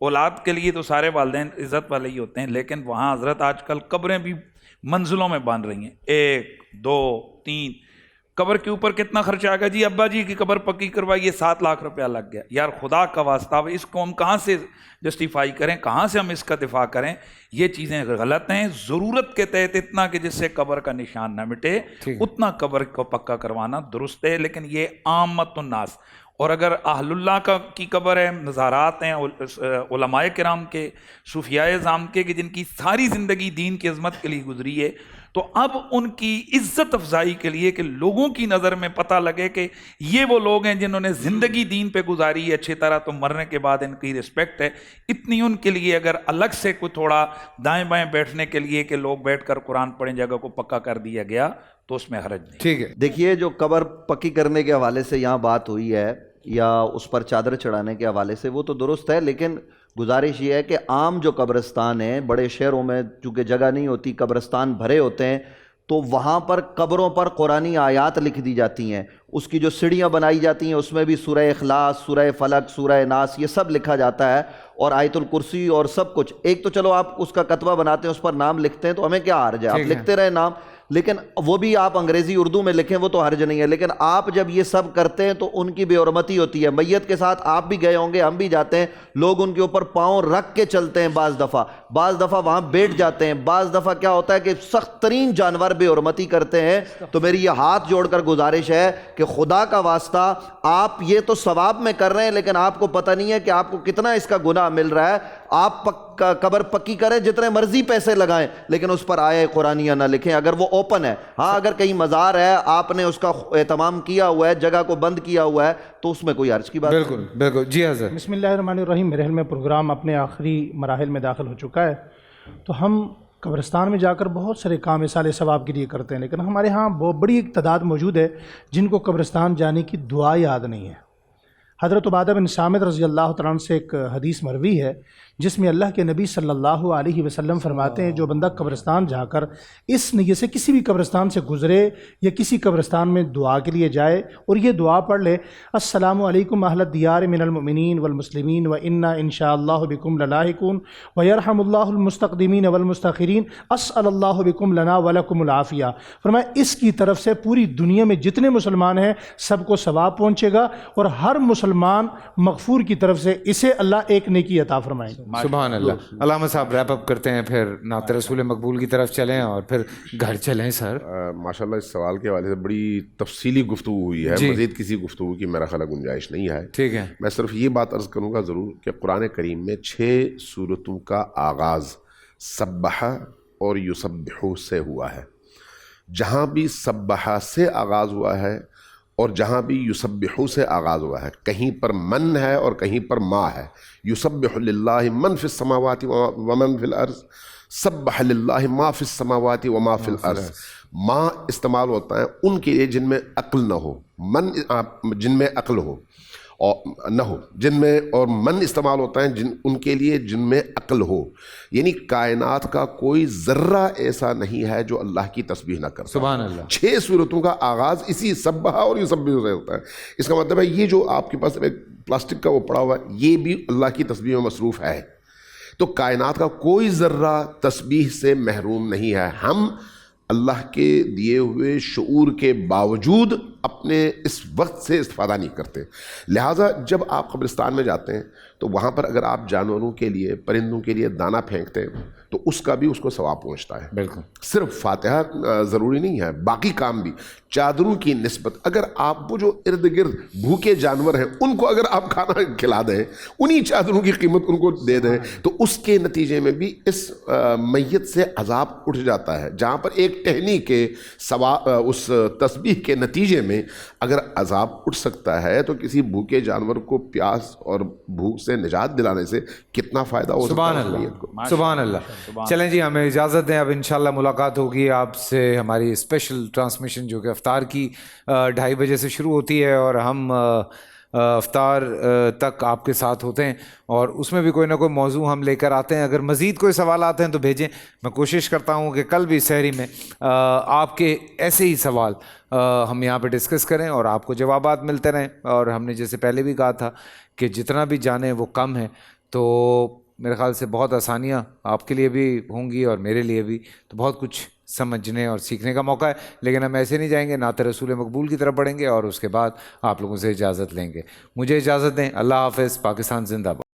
اولاد کے لیے تو سارے والدین عزت والے ہی ہوتے ہیں، لیکن وہاں حضرت آج کل قبریں بھی منزلوں میں بن رہی ہیں، 1 2 3 قبر کے اوپر کتنا خرچہ آ گیا جی، ابا جی کی قبر پکی کروائیے 7 لاکھ روپیہ لگ گیا۔ یار خدا کا واسطہ، اس کو ہم کہاں سے جسٹیفائی کریں، کہاں سے ہم اس کا دفاع کریں؟ یہ چیزیں غلط ہیں۔ ضرورت کے تحت اتنا کہ جس سے قبر کا نشان نہ مٹے اتنا قبر کو پکا کروانا درست ہے، لیکن یہ عامت الناس۔ اور اگر اہل اللہ کی قبر ہے، نظارات ہیں علماء کرام کے، صوفیاء اعظام کے، کہ جن کی ساری زندگی دین کی عظمت کے لیے گزری ہے، تو اب ان کی عزت افزائی کے لیے کہ لوگوں کی نظر میں پتہ لگے کہ یہ وہ لوگ ہیں جنہوں نے زندگی دین پہ گزاری ہے اچھی طرح، تو مرنے کے بعد ان کی رسپیکٹ ہے، اتنی ان کے لیے اگر الگ سے کوئی تھوڑا دائیں بائیں بیٹھنے کے لیے کہ لوگ بیٹھ کر قرآن پڑھیں جگہ کو پکا کر دیا گیا تو اس میں حرج نہیں۔ ٹھیک ہے، دیکھیے جو قبر پکی کرنے کے حوالے سے یہاں بات ہوئی ہے یا اس پر چادر چڑھانے کے حوالے سے، وہ تو درست ہے، لیکن گزارش یہ ہے کہ عام جو قبرستان ہیں، بڑے شہروں میں چونکہ جگہ نہیں ہوتی، قبرستان بھرے ہوتے ہیں، تو وہاں پر قبروں پر قرآنی آیات لکھ دی جاتی ہیں، اس کی جو سیڑھیاں بنائی جاتی ہیں اس میں بھی سورہ اخلاص، سورہ فلق، سورہ ناس، یہ سب لکھا جاتا ہے، اور آیت الکرسی اور سب کچھ۔ ایک تو چلو آپ اس کا کتبہ بناتے ہیں، اس پر نام لکھتے ہیں، تو ہمیں کیا حرج ہے، آپ لکھتے رہے نام، لیکن وہ بھی آپ انگریزی اردو میں لکھیں وہ تو حرج نہیں ہے۔ لیکن آپ جب یہ سب کرتے ہیں تو ان کی بے حرمتی ہوتی ہے۔ میت کے ساتھ آپ بھی گئے ہوں گے، ہم بھی جاتے ہیں، لوگ ان کے اوپر پاؤں رکھ کے چلتے ہیں، بعض دفعہ وہاں بیٹھ جاتے ہیں، بعض دفعہ کیا ہوتا ہے کہ سخت ترین جانور بے حرمتی کرتے ہیں۔ تو میری یہ ہاتھ جوڑ کر گزارش ہے کہ خدا کا واسطہ آپ یہ تو ثواب میں کر رہے ہیں، لیکن آپ کو پتہ نہیں ہے کہ آپ کو کتنا اس کا گناہ مل رہا ہے۔ آپ قبر پکی کریں، جتنے مرضی پیسے لگائیں، لیکن اس پر آیہ قرآنیہ نہ لکھیں اگر وہ اوپن ہے۔ ہاں اگر کہیں مزار ہے، آپ نے اس کا اہتمام کیا ہوا ہے، جگہ کو بند کیا ہوا ہے، تو اس میں کوئی حرج کی بات نہیں۔ بالکل بالکل۔ جی حضرت۔ بسم اللہ الرحمن الرحیم۔ میرے خیال میں پروگرام اپنے آخری مراحل میں داخل ہو چکا ہے، تو ہم قبرستان میں جا کر بہت سارے کام اصالہ ثواب کے لیے کرتے ہیں، لیکن ہمارے ہاں بہت بڑی ایک تعداد موجود ہے جن کو قبرستان جانے کی دعا یاد نہیں ہے۔ حضرت عبادہ بن صامت رضی اللہ تعالیٰ عنہ سے ایک حدیث مروی ہے جس میں اللہ کے نبی صلی اللہ علیہ وسلم فرماتے ہیں، جو بندہ قبرستان جا کر اس نیت سے کسی بھی قبرستان سے گزرے یا کسی قبرستان میں دعا کے لیے جائے اور یہ دعا پڑھ لے، السلام علیکم اہل الدیار من المؤمنین والمسلمین وإنا انشاء اللہ بکم للاحقون ویرحم اللہ المستقدمین والمستاخرین اسأل اللہ بکم لنا ولکم العافیہ۔ فرمایا اس کی طرف سے پوری دنیا میں جتنے مسلمان ہیں سب کو ثواب پہنچے گا، اور ہر مسلمان مغفور کی طرف سے اسے اللہ ایک نیکی عطا فرمائے۔ سبحان اللہ۔ علامہ صاحب ریپ اپ کرتے ہیں، پھر نعت رسول مقبول کی طرف چلیں اور پھر گھر چلیں۔ سر ماشاءاللہ اس سوال کے حوالے سے بڑی تفصیلی گفتگو ہوئی ہے، مزید کسی گفتگو کی میرا خیال گنجائش نہیں ہے۔ ٹھیک ہے، میں صرف یہ بات عرض کروں گا ضرور کہ قرآن کریم میں 6 سورتوں کا آغاز سبح اور یسبح سے ہوا ہے۔ جہاں بھی سبح سے آغاز ہوا ہے اور جہاں بھی یسبح سے آغاز ہوا ہے، کہیں پر من ہے اور کہیں پر ما ہے۔ یسبح للہ من فی السماوات ومن فی الارض، سبح للہ ما فی السماوات وما فی الارض۔ ما استعمال ہوتا ہے ان کے لیے جن میں عقل نہ ہو، من جن میں عقل ہو اور نہ ہو جن میں، اور من استعمال ہوتا ہے ان کے لیے جن میں عقل ہو، یعنی کائنات کا کوئی ذرہ ایسا نہیں ہے جو اللہ کی تسبیح نہ کرتا۔ سبحان اللہ۔ 6 سورتوں کا آغاز اسی سبح اور یسبح سے ہوتا ہے۔ اس کا مطلب ہے یہ جو آپ کے پاس ایک پلاسٹک کا وہ پڑا ہوا ہے، یہ بھی اللہ کی تسبیح میں مصروف ہے۔ تو کائنات کا کوئی ذرہ تسبیح سے محروم نہیں ہے۔ ہم اللہ کے دیے ہوئے شعور کے باوجود اپنے اس وقت سے استفادہ نہیں کرتے. لہٰذا جب آپ قبرستان میں جاتے ہیں تو وہاں پر اگر آپ جانوروں کے لیے پرندوں کے لیے دانہ پھینکتے ہیں تو اس کا بھی اس کو ثواب پہنچتا ہے. بالکل صرف فاتحہ ضروری نہیں ہے، باقی کام بھی. چادروں کی نسبت اگر آپ وہ جو ارد گرد بھوکے جانور ہیں ان کو اگر آپ کھانا کھلا دیں، انہی چادروں کی قیمت ان کو دے دیں، تو اس کے نتیجے میں بھی اس میت سے عذاب اٹھ جاتا ہے. جہاں پر ایک ٹہنی کے اس تسبیح کے نتیجے میں اگر عذاب اٹھ سکتا ہے تو کسی بھوکے جانور کو پیاس اور بھوک سے نجات دلانے سے کتنا فائدہ ہو سکتا ہے میت کو. سبحان اللہ. چلیں جی ہمیں اجازت دیں، اب انشاءاللہ ملاقات ہوگی آپ سے. ہماری اسپیشل ٹرانسمیشن جو کہ افطار کی 2:30 بجے سے شروع ہوتی ہے اور ہم افطار تک آپ کے ساتھ ہوتے ہیں، اور اس میں بھی کوئی نہ کوئی موضوع ہم لے کر آتے ہیں. اگر مزید کوئی سوالات ہیں تو بھیجیں. میں کوشش کرتا ہوں کہ کل بھی سحری میں آپ کے ایسے ہی سوال ہم یہاں پہ ڈسکس کریں اور آپ کو جوابات ملتے رہیں. اور ہم نے جیسے پہلے بھی کہا تھا کہ جتنا بھی جانیں وہ کم ہے، تو میرے خیال سے بہت آسانیاں آپ کے لیے بھی ہوں گی اور میرے لیے بھی. تو بہت کچھ سمجھنے اور سیکھنے کا موقع ہے. لیکن ہم ایسے نہیں جائیں گے، نعت رسول مقبول کی طرف بڑھیں گے اور اس کے بعد آپ لوگوں سے اجازت لیں گے. مجھے اجازت دیں. اللہ حافظ. پاکستان زندہ باد.